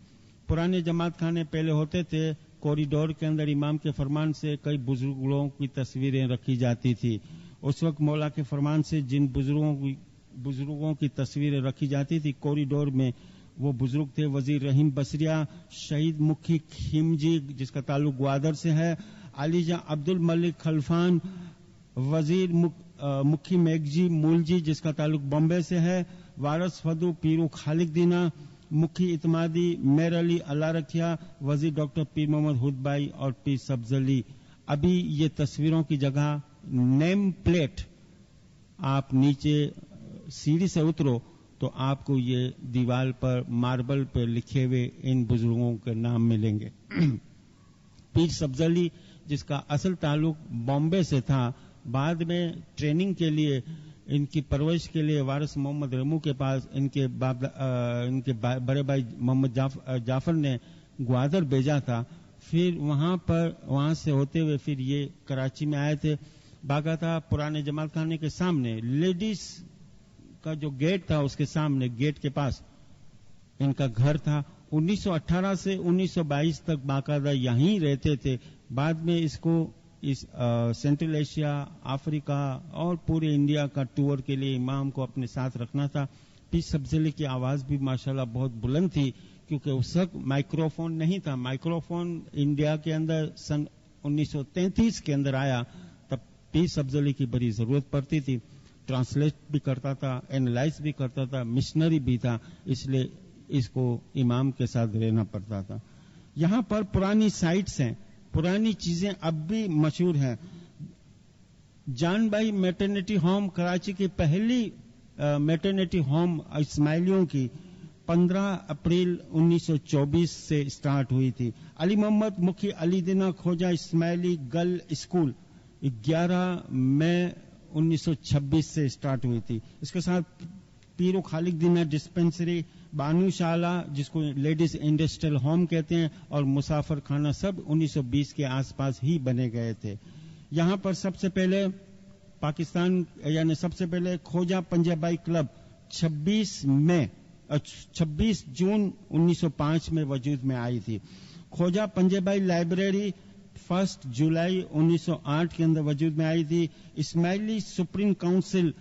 पुराने जमात खाने पहले होते थे, कॉरिडोर के अंदर इमाम के फरमान से कई बुजुर्गों की तस्वीरें रखी जाती थी। उस वक्त मौला के फरमान से जिन बुजुर्गों की तस्वीरें रखी जाती थी कॉरिडोर में, वो बुजुर्ग थे वजीर रहीम बसरिया, शहीद मुखी खिमजी जिसका ताल्लुक ग्वादर से है, अलीजा अब्दुल मलिक खलफान, वजीर मुखी मेघजी मूलजी जिसका ताल्लुक बॉम्बे से है, वारस फदू पीरू खालिक दीना, मुखी इतमादी मेर अली अल्लाह रखिया, वजीर डॉक्टर पीर मोहम्मद हुदबाई और पीर सब्जली। अभी ये तस्वीरों की जगह नेम प्लेट, आप नीचे सीढ़ी से उतरो तो आपको ये दीवार पर मार्बल पर लिखे हुए इन बुजुर्गों के नाम मिलेंगे। पीर सब्जली जिसका असल ताल्लुक बॉम्बे से था, बाद में ट्रेनिंग के लिए इनकी परवरिश के लिए वारिस मोहम्मद रेमू के पास इनके बड़े भाई मोहम्मद जाफर ने ग्वादर भेजा था। پھر وہاں سے ہوتے ہوئے پھر یہ کراچی میں آئے تھے. باقاعدہ پرانے جماعت خانے کے سامنے لیڈیز کا جو گیٹ تھا اس کے سامنے گیٹ کے پاس ان کا گھر تھا. 1918 سے 1922 تک باقاعدہ یہیں رہتے تھے. بعد میں اس کو سینٹرل ایشیا، افریقہ اور پورے انڈیا کا ٹور کے لیے امام کو اپنے ساتھ رکھنا تھا. پیر سبزلی کی آواز بھی ماشاءاللہ بہت بلند تھی کیونکہ اس وقت مائکرو فون نہیں تھا. مائکرو فون انڈیا کے اندر سن 1933 کے اندر آیا. تب پیر سبزلی کی بڑی ضرورت پڑتی تھی. ٹرانسلیٹ بھی کرتا تھا، اینالائز بھی کرتا تھا، مشنری بھی تھا، اس لیے اس کو امام کے ساتھ رہنا پڑتا تھا. یہاں پر پرانی سائٹس ہیں، پرانی چیزیں اب بھی مشہور ہیں. جان بھائی میٹرنیٹی ہوم کراچی کی پہلی میٹرنیٹی ہوم اسماعیلیوں کی 15 اپریل 1924 سے اسٹارٹ ہوئی تھی. علی محمد مکھی علی دینہ کھوجا اسماعیلی گرل اسکول 11 مئی 1926 سے اسٹارٹ ہوئی تھی. اس کے ساتھ پیرو خالق دینہ ڈسپینسری، بانو شالہ جس کو لیڈیز انڈسٹریل ہوم کہتے ہیں، اور مسافر خانہ سب 1920 کے آس پاس ہی بنے گئے تھے. یہاں پر سب سے پہلے پاکستان یعنی سب سے پہلے کھوجا پنجابی کلب 26 جون 1905 میں وجود میں آئی تھی. کھوجا پنجابی لائبریری 1 جولائی 1908 کے اندر وجود میں آئی تھی. اسماعیلی سپریم کاؤنسل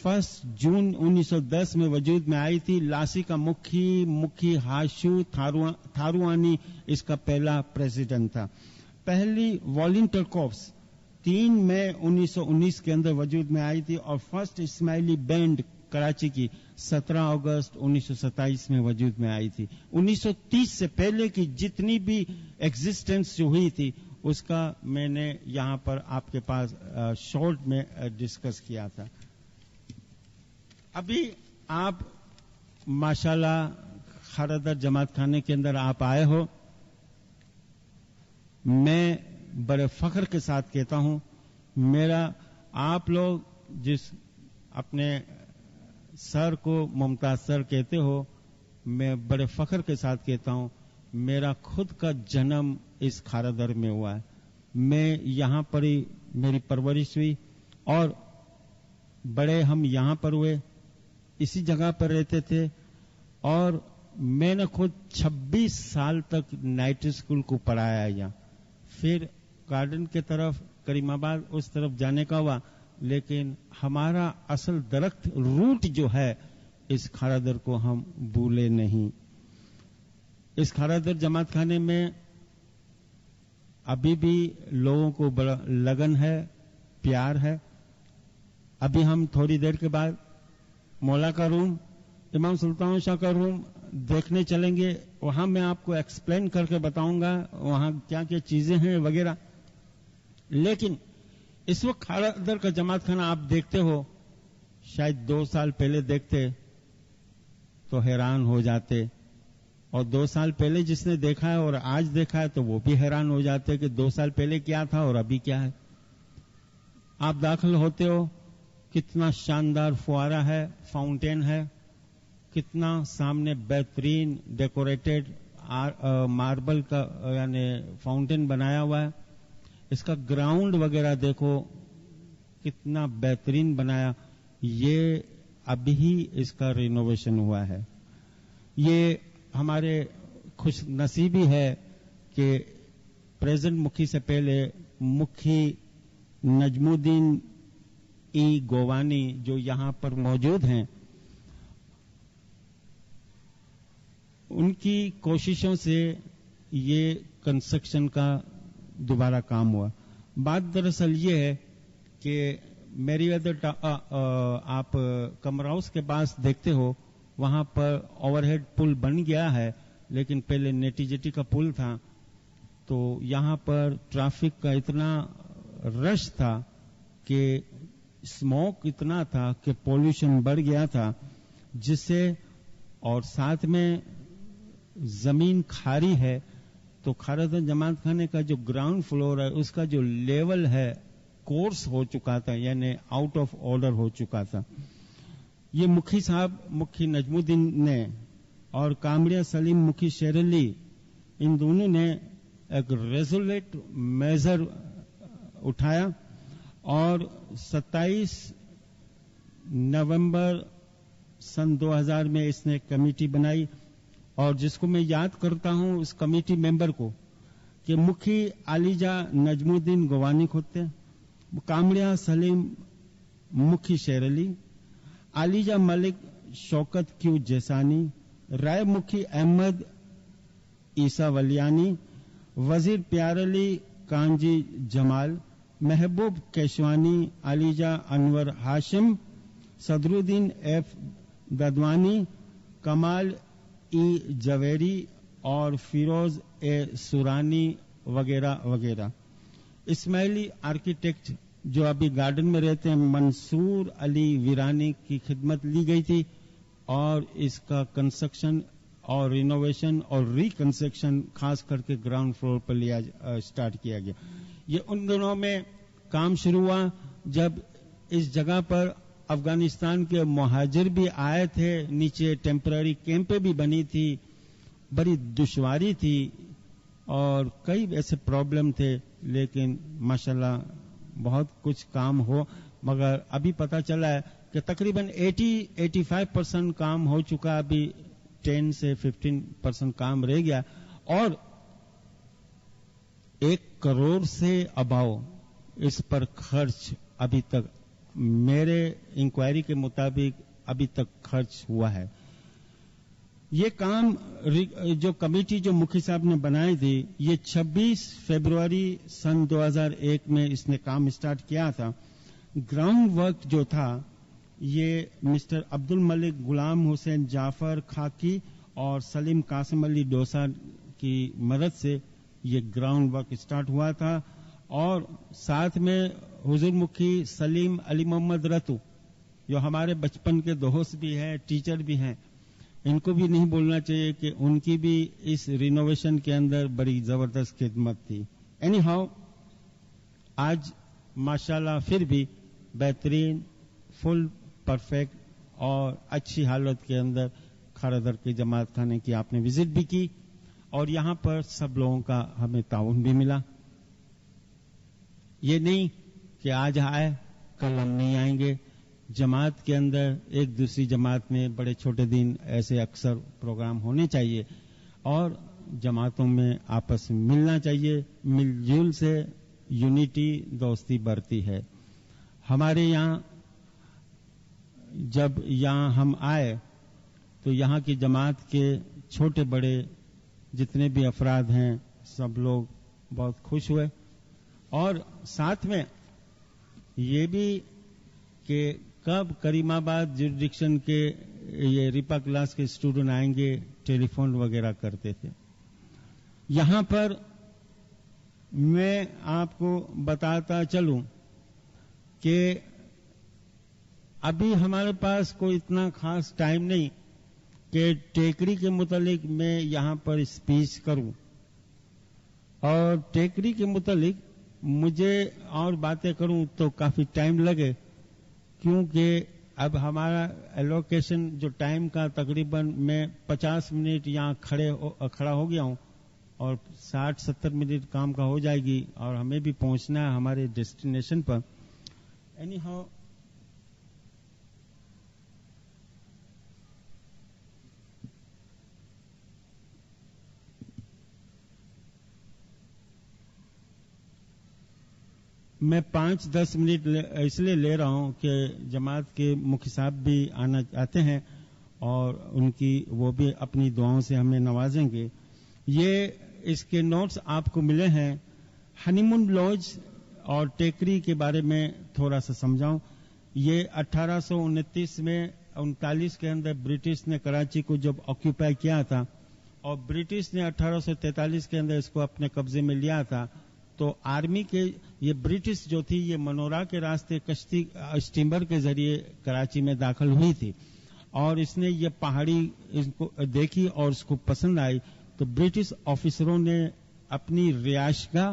1 جون 1910 میں وجود میں آئی تھی. لاسی کا مکھی ہاشو تھاروانی اس کا پہلا پریزیڈنٹ تھا. پہلی والنٹر کارپس 3 مئی 1919 کے اندر وجود میں آئی تھی، اور فرسٹ اسماعیلی بینڈ کراچی کی 17 اگست 1927 میں وجود میں آئی تھی. 1930 سے پہلے کی جتنی بھی ایگزسٹنس جو ہوئی تھی اس کا میں نے یہاں پر آپ کے پاس شارٹ میں ڈسکس کیا تھا. ابھی آپ ماشاءاللہ خاردر جماعت خانے کے اندر آپ آئے ہو. میں بڑے فخر کے ساتھ کہتا ہوں، میرا آپ لوگ جس اپنے سر کو ممتاز سر کہتے ہو، میں بڑے فخر کے ساتھ کہتا ہوں میرا خود کا جنم اس خاردر میں ہوا ہے. میں یہاں پر ہی میری پرورش ہوئی اور بڑے ہم یہاں پر ہوئے، اسی جگہ پر رہتے تھے، اور میں نے خود 26 سال تک نائٹ اسکول کو پڑھایا یہاں. پھر گارڈن کے طرف کریم آباد اس طرف جانے کا ہوا، لیکن ہمارا اصل درخت روٹ جو ہے اس خاردر کو ہم بھولے نہیں. اس خاردر جماعت خانے میں ابھی بھی لوگوں کو بڑا لگن ہے، پیار ہے. ابھی ہم تھوڑی دیر کے بعد مولا کا روم، امام سلطان شاہ کا روم دیکھنے چلیں گے. وہاں میں آپ کو ایکسپلین کر کے بتاؤں گا وہاں کیا کیا چیزیں ہیں وغیرہ. لیکن اس وقت خاردر کا جماعت خانہ آپ دیکھتے ہو، شاید 2 سال پہلے دیکھتے تو حیران ہو جاتے، اور 2 سال پہلے جس نے دیکھا ہے اور آج دیکھا ہے تو وہ بھی حیران ہو جاتے کہ 2 سال پہلے کیا تھا اور ابھی کیا ہے. آپ داخل ہوتے ہو، کتنا شاندار فوارہ ہے، فاؤنٹین ہے، کتنا سامنے بہترین ڈیکوریٹڈ ماربل کا یعنی فاؤنٹین بنایا ہوا ہے. اس کا گراؤنڈ وغیرہ دیکھو کتنا بہترین بنایا. یہ ابھی ہی اس کا رینوویشن ہوا ہے. یہ ہمارے خوش نصیبی ہے کہ پریزنٹ مکھی سے پہلے مکھی نجم الدین گووانی جو یہاں پر موجود ہیں، ان کی کوششوں سے یہ کنسٹرکشن کا دوبارہ کام ہوا. بات دراصل یہ ہے کہ میری ویدر آپ کمر ہاؤس کے پاس دیکھتے ہو، وہاں پر اوور ہیڈ پل بن گیا ہے، لیکن پہلے نیٹی جیٹی کا پل تھا. تو یہاں پر ٹریفک کا اتنا رش تھا کہ اسموک اتنا تھا کہ پولوشن بڑھ گیا تھا، جس سے اور ساتھ میں زمین کھاری ہے. تو خاردر جماعت خانے کا جو گراؤنڈ فلور ہے اس کا جو لیول ہے کورس ہو چکا تھا، یعنی آؤٹ آف آرڈر ہو چکا تھا. یہ مکھی صاحب مکھی نجم الدین نے اور کامڑیا سلیم مکھی شیر علی، ان دونوں نے ایک ریزولٹ میجر اٹھایا اور 27 نومبر سن 2000 میں اس نے کمیٹی بنائی، اور جس کو میں یاد کرتا ہوں اس کمیٹی ممبر کو کہ مکھی علیجہ نجم الدین گوانی کھوتے، کامڑیا سلیم مکھی شیر علی، علیجہ ملک شوکت کیو جیسانی، رائے مکھی احمد عیسیٰ ولیانی، وزیر پیار علی کانجی جمال، محبوب کیشوانی، علیجہ انور ہاشم، صدرالدین ایف ددوانی، کمال ای جویری اور فیروز اے سورانی وغیرہ وغیرہ۔ اسماعیلی آرکیٹیکٹ جو ابھی گارڈن میں رہتے ہیں منصور علی ویرانی کی خدمت لی گئی تھی، اور اس کا کنسٹرکشن اور رینوویشن اور ریکنسٹرکشن خاص کر کے گراؤنڈ فلور پر اسٹارٹ کیا گیا۔ یہ ان دنوں میں کام شروع ہوا جب اس جگہ پر افغانستان کے مہاجر بھی آئے تھے، نیچے ٹیمپرری کیمپیں بھی بنی تھی، بڑی دشواری تھی اور کئی ایسے پرابلم تھے، لیکن ماشاءاللہ بہت کچھ کام ہو، مگر ابھی پتہ چلا ہے کہ تقریباً 80-85% کام ہو چکا، ابھی 10 سے 15% کام رہ گیا، اور 1 کروڑ سے اباؤ اس پر خرچ ابھی تک میرے انکوائری کے مطابق ابھی تک خرچ ہوا ہے۔ یہ کام جو کمیٹی جو مکھی صاحب نے بنائی تھی، یہ 26 فروری سن 2001 میں اس نے کام اسٹارٹ کیا تھا۔ گراؤنڈ ورک جو تھا یہ مسٹر عبد الملک غلام حسین جعفر خاکی اور سلیم قاسم علی ڈوسا کی مدد سے یہ گراؤنڈ ورک اسٹارٹ ہوا تھا، اور ساتھ میں حضور مکھی سلیم علی محمد رتو جو ہمارے بچپن کے دوست بھی ہیں، ٹیچر بھی ہیں، ان کو بھی نہیں بولنا چاہیے کہ ان کی بھی اس رینوویشن کے اندر بڑی زبردست خدمت تھی۔ اینی ہاؤ آج ماشاءاللہ پھر بھی بہترین، فل پرفیکٹ اور اچھی حالت کے اندر کھارادر کے جماعت خانے کی آپ نے وزٹ بھی کی، اور یہاں پر سب لوگوں کا ہمیں تعاون بھی ملا۔ یہ نہیں کہ آج آئے کل ہم نہیں آئیں گے، جماعت کے اندر ایک دوسری جماعت میں بڑے چھوٹے دن ایسے اکثر پروگرام ہونے چاہیے، اور جماعتوں میں آپس میں ملنا چاہیے، مل جل سے یونٹی دوستی بڑھتی ہے۔ ہمارے یہاں جب یہاں ہم آئے تو یہاں کی جماعت کے چھوٹے بڑے جتنے بھی افراد ہیں سب لوگ بہت خوش ہوئے، اور ساتھ میں یہ بھی کہ کب کریم آباد جوریڈکشن کے یہ ریپا کلاس کے اسٹوڈنٹ آئیں گے، ٹیلی فون وغیرہ کرتے تھے۔ یہاں پر میں آپ کو بتاتا چلوں کہ ابھی ہمارے پاس کوئی اتنا خاص ٹائم نہیں کہ ٹیکری کے متعلق میں یہاں پر اسپیچ کروں، اور ٹیکری کے متعلق مجھے اور باتیں کروں تو کافی ٹائم لگے، کیونکہ اب ہمارا ایلوکیشن جو ٹائم کا تقریباً میں 50 منٹ یہاں کھڑا ہو گیا ہوں، اور 60-70 منٹ کام کا ہو جائے گی، اور ہمیں بھی پہنچنا ہے ہمارے ڈیسٹینیشن پر۔ اینی ہاؤ میں 5-10 منٹ اس لیے لے رہا ہوں کہ جماعت کے مکھی صاحب بھی آنا چاہتے ہیں، اور ان کی وہ بھی اپنی دعاؤں سے ہمیں نوازیں گے۔ یہ اس کے نوٹس آپ کو ملے ہیں۔ ہنی مون لاج اور ٹیکری کے بارے میں تھوڑا سا سمجھاؤں۔ یہ 1829 میں 39 کے اندر برٹش نے کراچی کو جب آکیوپائی کیا تھا، اور برٹش نے 1843 کے اندر اس کو اپنے قبضے میں لیا تھا، تو آرمی کے یہ برٹش جو تھی یہ منورا کے راستے کشتی اسٹیمر کے ذریعے کراچی میں داخل ہوئی تھی، اور اس نے یہ پہاڑی اس کو دیکھی اور اس کو پسند آئی، تو برٹش آفیسروں نے اپنی رہائشگاہ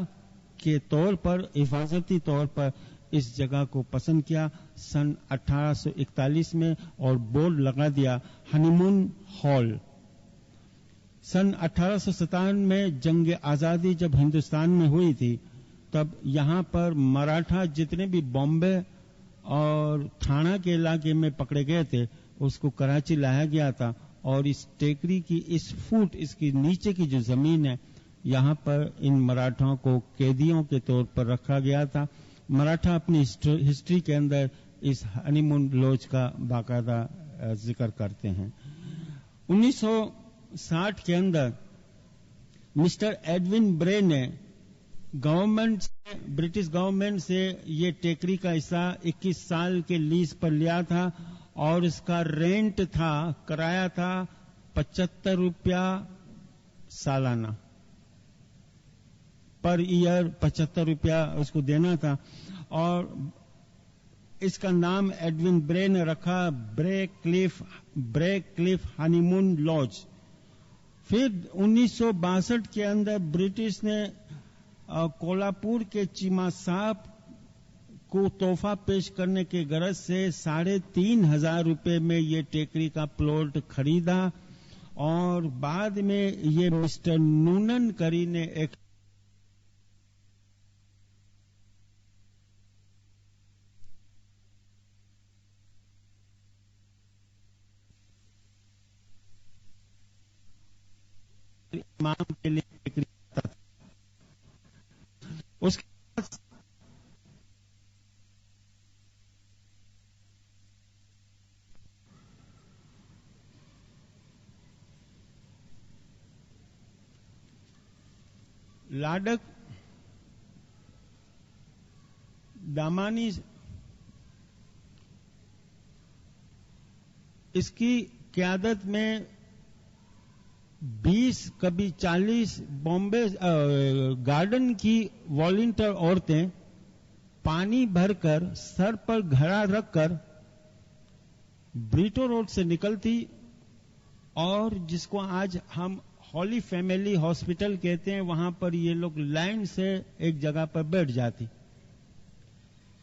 کے طور پر، حفاظتی طور پر اس جگہ کو پسند کیا سن 1841 میں، اور بورڈ لگا دیا ہنی مون ہال۔ सन 1857 में जंग आजादी जब हिंदुस्तान में हुई थी, तब यहाँ पर मराठा जितने भी बॉम्बे और थाना के इलाके में पकड़े गए थे, उसको कराची लाया गया था। और इस टेकरी की इस फुट, इसकी नीचे की जो जमीन है, यहाँ पर इन मराठाओं को कैदियों के तौर पर रखा गया था। मराठा अपनी हिस्ट्री के अंदर इस हनीमून लॉज का बाकायदा जिक्र करते हैं। 1960 के अंदर मिस्टर एडविन ब्रे ने ब्रिटिश गवर्नमेंट से ये टेकरी का हिस्सा 21 साल के लीज पर लिया था और इसका रेंट था, किराया था 75 रुपया सालाना, पर ईयर 75 रुपया उसको देना था। और इसका नाम एडविन ब्रे ने रखा ब्रे क्लिफ हनीमून लॉज। फिर 1962 के अंदर ब्रिटिश ने कोल्हापुर के चीमा साहब को तोहफा पेश करने के गरज से 3,500 रुपए में ये टेकरी का प्लॉट खरीदा और बाद में ये मिस्टर नूनन करी ने एक इमाम के लिए टेकरी था। उसके बाद लाडक दामानी इसकी क़यादत में 20 कभी 40 बॉम्बे गार्डन की वॉलंटियर औरतें पानी भरकर सर पर घड़ा रखकर ब्रिटो रोड से निकलती और जिसको आज हम हॉली फैमिली हॉस्पिटल कहते हैं, वहां पर ये लोग लाइन से एक जगह पर बैठ जाती।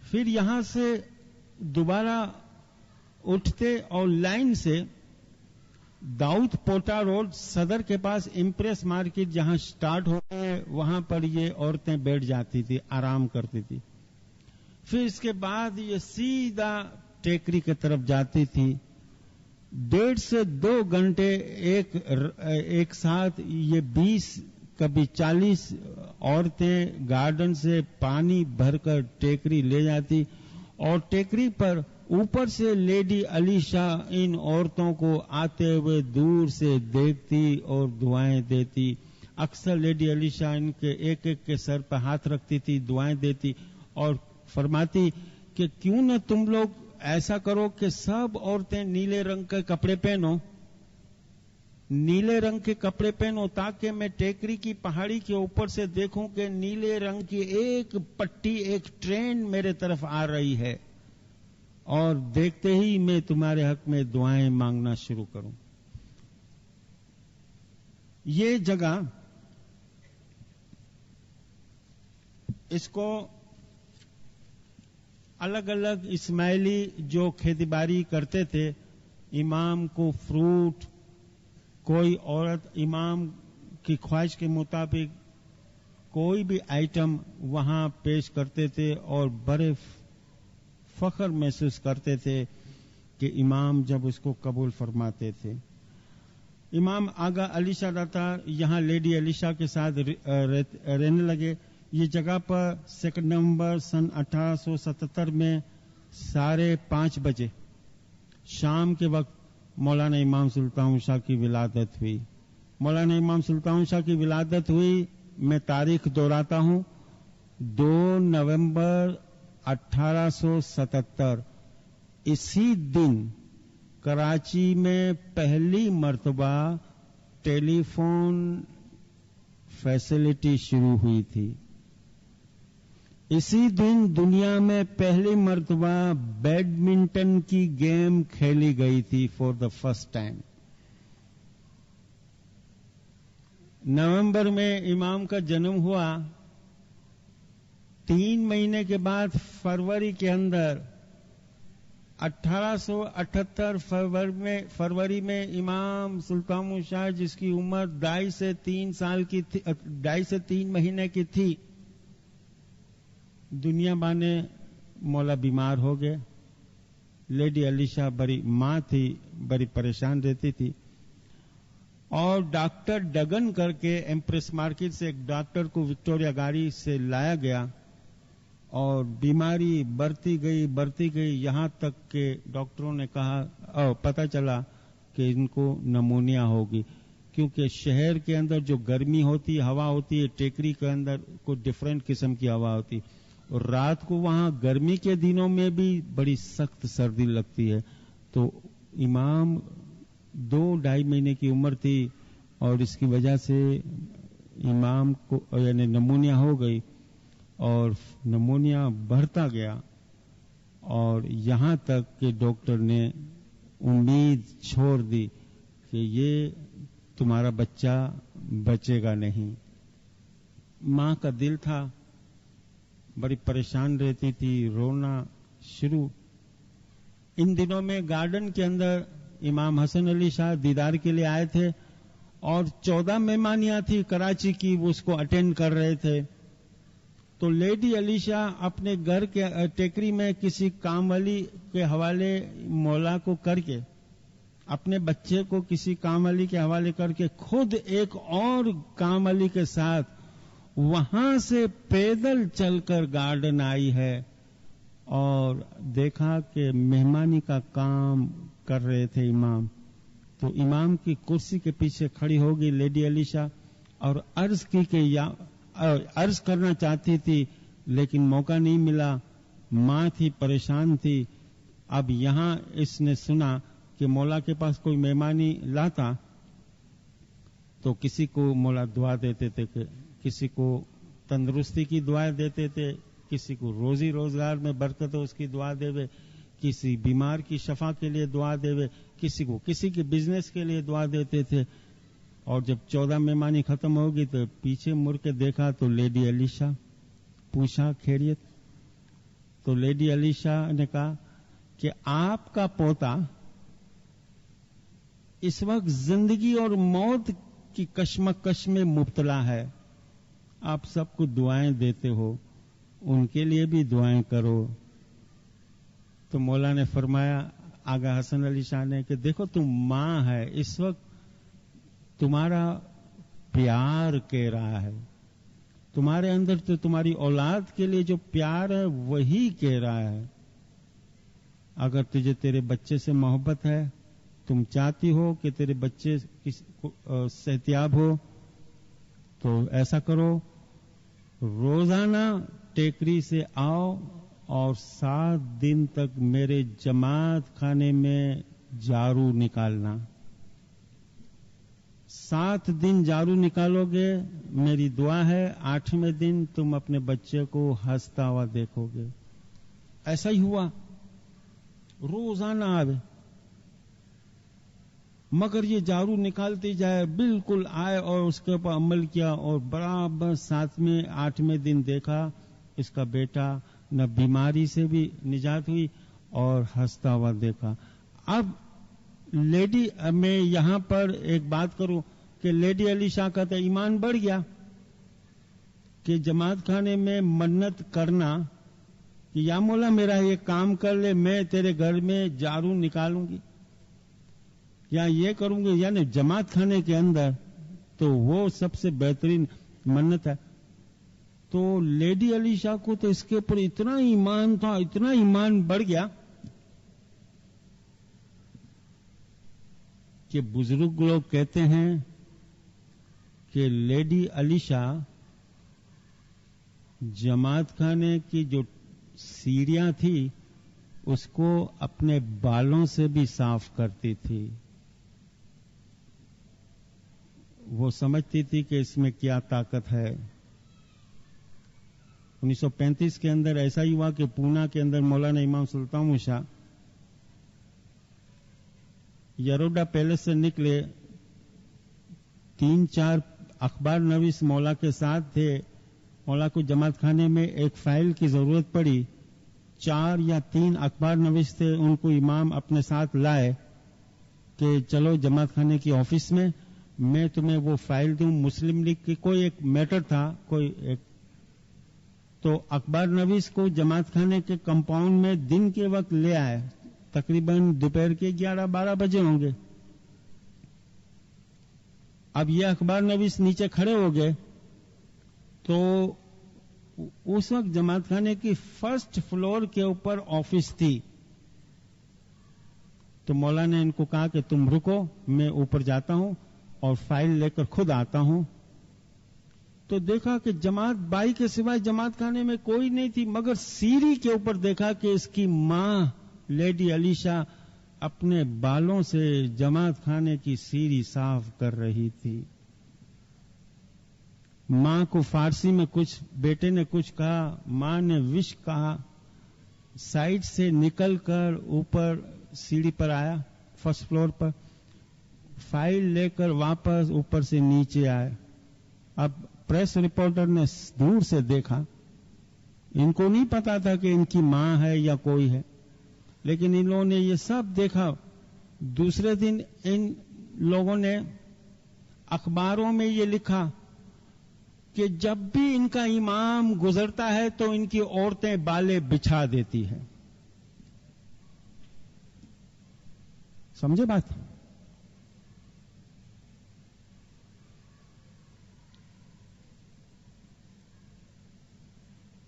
फिर यहां से दोबारा उठते और लाइन से दाऊद पोटा रोड सदर के पास इम्प्रेस मार्केट जहां स्टार्ट होते हैं, वहां पर ये औरतें बैठ जाती थी, आराम करती थी। फिर इसके बाद ये सीधा टेकरी की तरफ जाती थी। 1.5 से 2 घंटे एक साथ ये 20 कभी 40 औरतें गार्डन से पानी भरकर टेकरी ले जाती और टेकरी पर ऊपर से लेडी अलीशा इन औरतों को आते हुए दूर से देखती और दुआएं देती। अक्सर लेडी अलीशा इनके एक एक के सर पर हाथ रखती थी, दुआएं देती और फरमाती कि क्यों न तुम लोग ऐसा करो कि सब औरतें नीले रंग के कपड़े पहनो, नीले रंग के कपड़े पहनो, ताकि मैं टेकरी की पहाड़ी के ऊपर से देखूं कि नीले रंग की एक पट्टी, एक ट्रेन मेरे तरफ आ रही है और देखते ही मैं तुम्हारे हक में दुआएं मांगना शुरू करूं। ये जगह इसको अलग अलग इस्माइली जो खेतीबाड़ी करते थे, इमाम को फ्रूट, कोई औरत इमाम की ख्वाहिश के मुताबिक कोई भी आइटम वहां पेश करते थे और बड़े फख्र महसूस करते थे कि इमाम जब उसको कबूल फरमाते थे। इमाम आगा अलीशा दातार यहां लेडी अलीशा के साथ रहने लगे। ये जगह पर 2 नवंबर सन 1877 में 5:30 बजे शाम के वक्त मौलाना इमाम सुल्तान शाह की विलादत हुई। मौलाना इमाम सुल्तान शाह की विलादत हुई, मैं तारीख दोहराता हूं, 2 नवंबर 1877। इसी दिन कराची में पहली मर्तबा टेलीफोन फैसिलिटी शुरू हुई थी। इसी दिन दुनिया में पहली मर्तबा बैडमिंटन की गेम खेली गई थी फॉर द फर्स्ट टाइम। नवंबर में इमाम का जन्म हुआ। 3 महीने के बाद फरवरी के अंदर 1878 फरवरी में इमाम सुल्तान शाह, जिसकी उम्र 2.5 से 3 साल की थी, 2.5 से 3 महीने की थी, दुनिया बाने मौला बीमार हो गए। लेडी अली शाह बड़ी माँ थी, बड़ी परेशान रहती थी, और डॉक्टर डगन करके एम्प्रेस मार्केट से एक डॉक्टर को विक्टोरिया गाड़ी से लाया गया, और बीमारी बढ़ती गई, यहां तक के डॉक्टरों ने कहा, पता चला कि इनको नमूनिया होगी, क्योंकि शहर के अंदर जो गर्मी होती है, हवा होती है, टेकरी के अंदर कोई डिफरेंट किस्म की हवा होती है, और रात को वहां गर्मी के दिनों में भी बड़ी सख्त सर्दी लगती है। तो इमाम 2-2.5 महीने की उम्र थी, और इसकी वजह से इमाम को यानी नमूनिया हो गई, और नमूनिया बढ़ता गया, और यहां तक कि डॉक्टर ने उम्मीद छोड़ दी कि ये तुम्हारा बच्चा बचेगा नहीं। मां का दिल था, बड़ी परेशान रहती थी, रोना शुरू। इन दिनों में गार्डन के अंदर इमाम हसन अली शाह दीदार के लिए आए थे, और 14 मेहमानियां थी कराची की, वो उसको अटेंड कर रहे थे। तो लेडी अली शाह अपने घर के टेकरी में किसी कामवाली के हवाले मौला को करके, अपने बच्चे को किसी कामवाली के हवाले करके, खुद एक और कामवाली के साथ वहां से पैदल चलकर गार्डन आई है, और देखा कि मेहमानी का काम कर रहे थे इमाम। तो इमाम की कुर्सी के पीछे खड़ी होगी लेडी अली शाह, और अर्ज की कि अर्ज करना चाहती थी, लेकिन मौका नहीं मिला। मां थी, परेशान थी। अब यहां इसने सुना कि मौला के पास कोई मेहमानी लाता तो किसी को मौला दुआ देते थे, किसी को तंदुरुस्ती की दुआएं देते थे, किसी को रोजी रोजगार में बरकत हो उसकी दुआ देवे, किसी बीमार की शफा के लिए दुआ देवे, किसी को किसी के बिजनेस के लिए दुआ देते थे। और जब 14 मेहमानी खत्म होगी तो पीछे मुड़ के देखा तो लेडी अली शाह, पूछा खैरियत? तो लेडी अली शाह ने कहा कि आपका पोता इस वक्त जिंदगी और मौत की कश्मकश में मुब्तला है, आप सबको दुआएं देते हो, उनके लिए भी दुआएं करो। तो मौला ने फरमाया, आगा हसन अली शाह ने, कि देखो तुम मां है, इस वक्त तुम्हारा प्यार कह रहा है, तुम्हारे अंदर तो तुम्हारी औलाद के लिए जो प्यार है वही कह रहा है। अगर तुझे तेरे बच्चे से मोहब्बत है, तुम चाहती हो कि तेरे बच्चे सेहतियाब हो, तो ऐसा करो, रोजाना टेकरी से आओ और 7 दिन तक मेरे जमात खाने में जारू निकालना। 7 दिन जारू निकालोगे, मेरी दुआ है 8वें दिन तुम अपने बच्चे को हंसता हुआ देखोगे। ऐसा ही हुआ, रोजाना आवे, मगर ये जारू निकालती जाए, बिल्कुल आए, और उसके ऊपर अमल किया, और बराबर 7वें 8वें दिन देखा इसका बेटा न बीमारी से भी निजात हुई और हंसता हुआ देखा। अब लेडी, मैं यहां पर एक बात करूं कि लेडी अली शाह का तो ईमान बढ़ गया कि जमात खाने में मन्नत करना कि या मौला मेरा ये काम कर ले, मैं तेरे घर में जारू निकालूंगी या ये करूंगी, यानी जमात खाने के अंदर, तो वो सबसे बेहतरीन मन्नत है। तो लेडी अली शाह को तो इसके ऊपर इतना ईमान था, इतना ईमान बढ़ गया कि बुजुर्ग लोग कहते हैं कि लेडी अली शाह जमात खाने की जो सीढ़ियां थी उसको अपने बालों से भी साफ करती थी। वो समझती थी कि इसमें क्या ताकत है। 1935 के अंदर ऐसा ही हुआ कि पूना के अंदर मौलाना इमाम सुल्तान शाह यरोडा पैलेस से निकले, 3-4 अखबार नवीस मौला के साथ थे। मौला को जमात खाने में एक फाइल की जरूरत पड़ी, 4 یا 3 اخبار نویس تھے، ان کو امام اپنے ساتھ لائے کہ چلو جماعت خانے کی آفس میں تمہیں وہ فائل دوں، مسلم لیگ کی کوئی ایک میٹر تھا، کوئی ایک، تو اخبار نویس کو جماعت خانے کے کمپاؤنڈ میں دن کے وقت لے آئے، تقریباً دوپہر کے 11-12 بجے ہوں گے۔ اب یہ اخبار نویس نیچے کھڑے ہو گئے، تو اس وقت جماعت خانے کی فرسٹ فلور کے اوپر آفس تھی، تو مولا نے ان کو کہا کہ تم رکو، میں اوپر جاتا ہوں اور فائل لے کر خود آتا ہوں۔ تو دیکھا کہ جماعت بائی کے سوائے جماعت خانے میں کوئی نہیں تھی، مگر سیڑھی کے اوپر دیکھا کہ اس کی ماں لیڈی علیشہ اپنے بالوں سے جماعت خانے کی سیڑھی صاف کر رہی تھی۔ ماں کو فارسی میں کچھ، بیٹے نے کچھ کہا، ماں نے وش کہا، سائڈ سے نکل کر اوپر سیڑھی پر آیا، فرسٹ فلور پر، فائل لے کر واپس اوپر سے نیچے آئے۔ اب پریس رپورٹر نے دور سے دیکھا، ان کو نہیں پتا تھا کہ ان کی ماں ہے یا کوئی ہے، لیکن ان لوگوں نے یہ سب دیکھا۔ دوسرے دن ان لوگوں نے اخباروں میں یہ لکھا کہ جب بھی ان کا امام گزرتا ہے تو ان کی عورتیں بالے بچھا دیتی ہیں۔ سمجھے بات؟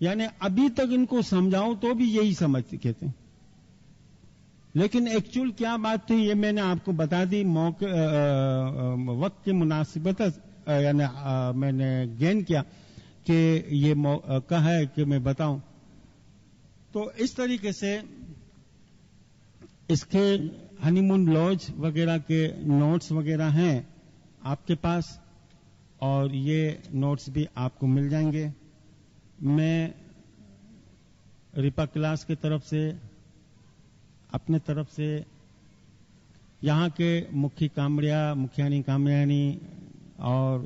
یعنی ابھی تک ان کو سمجھاؤں تو بھی یہی سمجھ کہتے ہیں، لیکن ایکچوئل کیا بات تھی یہ میں نے آپ کو بتا دی، وقت کی مناسبت، یعنی میں نے گین کیا کہ یہ موقع ہے کہ میں بتاؤں۔ تو اس طریقے سے اس کے ہنی مون لاج وغیرہ کے نوٹس وغیرہ ہیں آپ کے پاس، اور یہ نوٹس بھی آپ کو مل جائیں گے۔ میں رپا کلاس کی طرف سے، اپنے طرف سے، یہاں کے مکھیانی کامریانی اور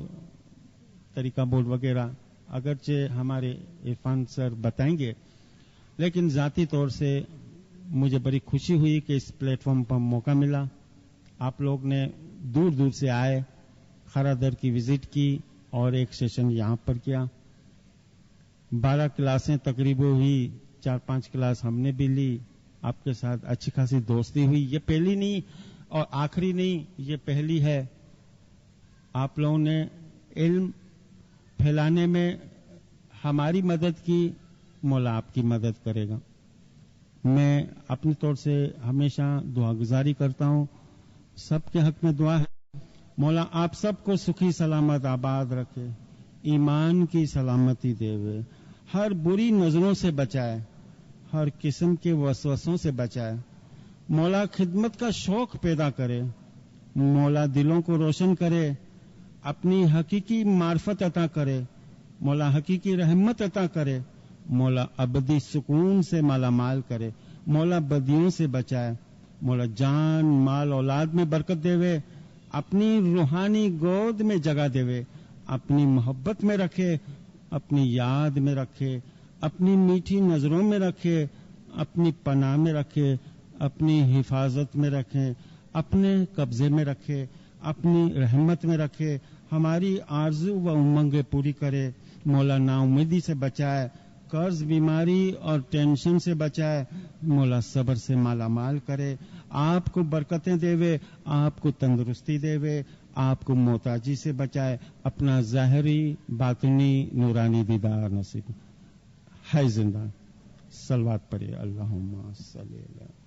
طریقہ بورڈ وغیرہ اگرچہ ہمارے عرفان سر بتائیں گے، لیکن ذاتی طور سے مجھے بڑی خوشی ہوئی کہ اس پلیٹ فارم پر موقع ملا۔ آپ لوگ نے دور دور سے آئے، خرادر کی وزٹ کی اور ایک سیشن یہاں پر کیا۔ 12 کلاسیں تقریباً ہوئی، 4-5 کلاس ہم نے بھی لی، آپ کے ساتھ اچھی خاصی دوستی ہوئی۔ یہ پہلی نہیں اور آخری نہیں، یہ پہلی ہے۔ آپ لوگوں نے علم پھیلانے میں ہماری مدد کی، مولا آپ کی مدد کرے گا۔ میں اپنے طور سے ہمیشہ دعا گزاری کرتا ہوں، سب کے حق میں دعا ہے، مولا آپ سب کو سکھی سلامت آباد رکھے، ایمان کی سلامتی دے، ہر بری نظروں سے بچائے، ہر قسم کے وسوسوں سے بچائے، مولا خدمت کا شوق پیدا کرے، مولا دلوں کو روشن کرے، اپنی حقیقی معرفت عطا کرے، مولا حقیقی رحمت عطا کرے، مولا ابدی سکون سے مالا مال کرے، مولا بدیوں سے بچائے، مولا جان مال اولاد میں برکت دے، اپنی روحانی گود میں جگہ دے، اپنی محبت میں رکھے، اپنی یاد میں رکھے، اپنی میٹھی نظروں میں رکھے، اپنی پناہ میں رکھے، اپنی حفاظت میں رکھے، اپنے قبضے میں رکھے، اپنی رحمت میں رکھے، ہماری آرزو و امنگیں پوری کرے، مولا نا امیدی سے بچائے، قرض بیماری اور ٹینشن سے بچائے، مولا صبر سے مالا مال کرے، آپ کو برکتیں دے، آپ کو تندرستی دے، آپ کو محتاجی سے بچائے، اپنا ظاہری باطنی نورانی دیدار نصیب ہے۔ زندہ صلوات پڑھے، اللہم صلی اللہ۔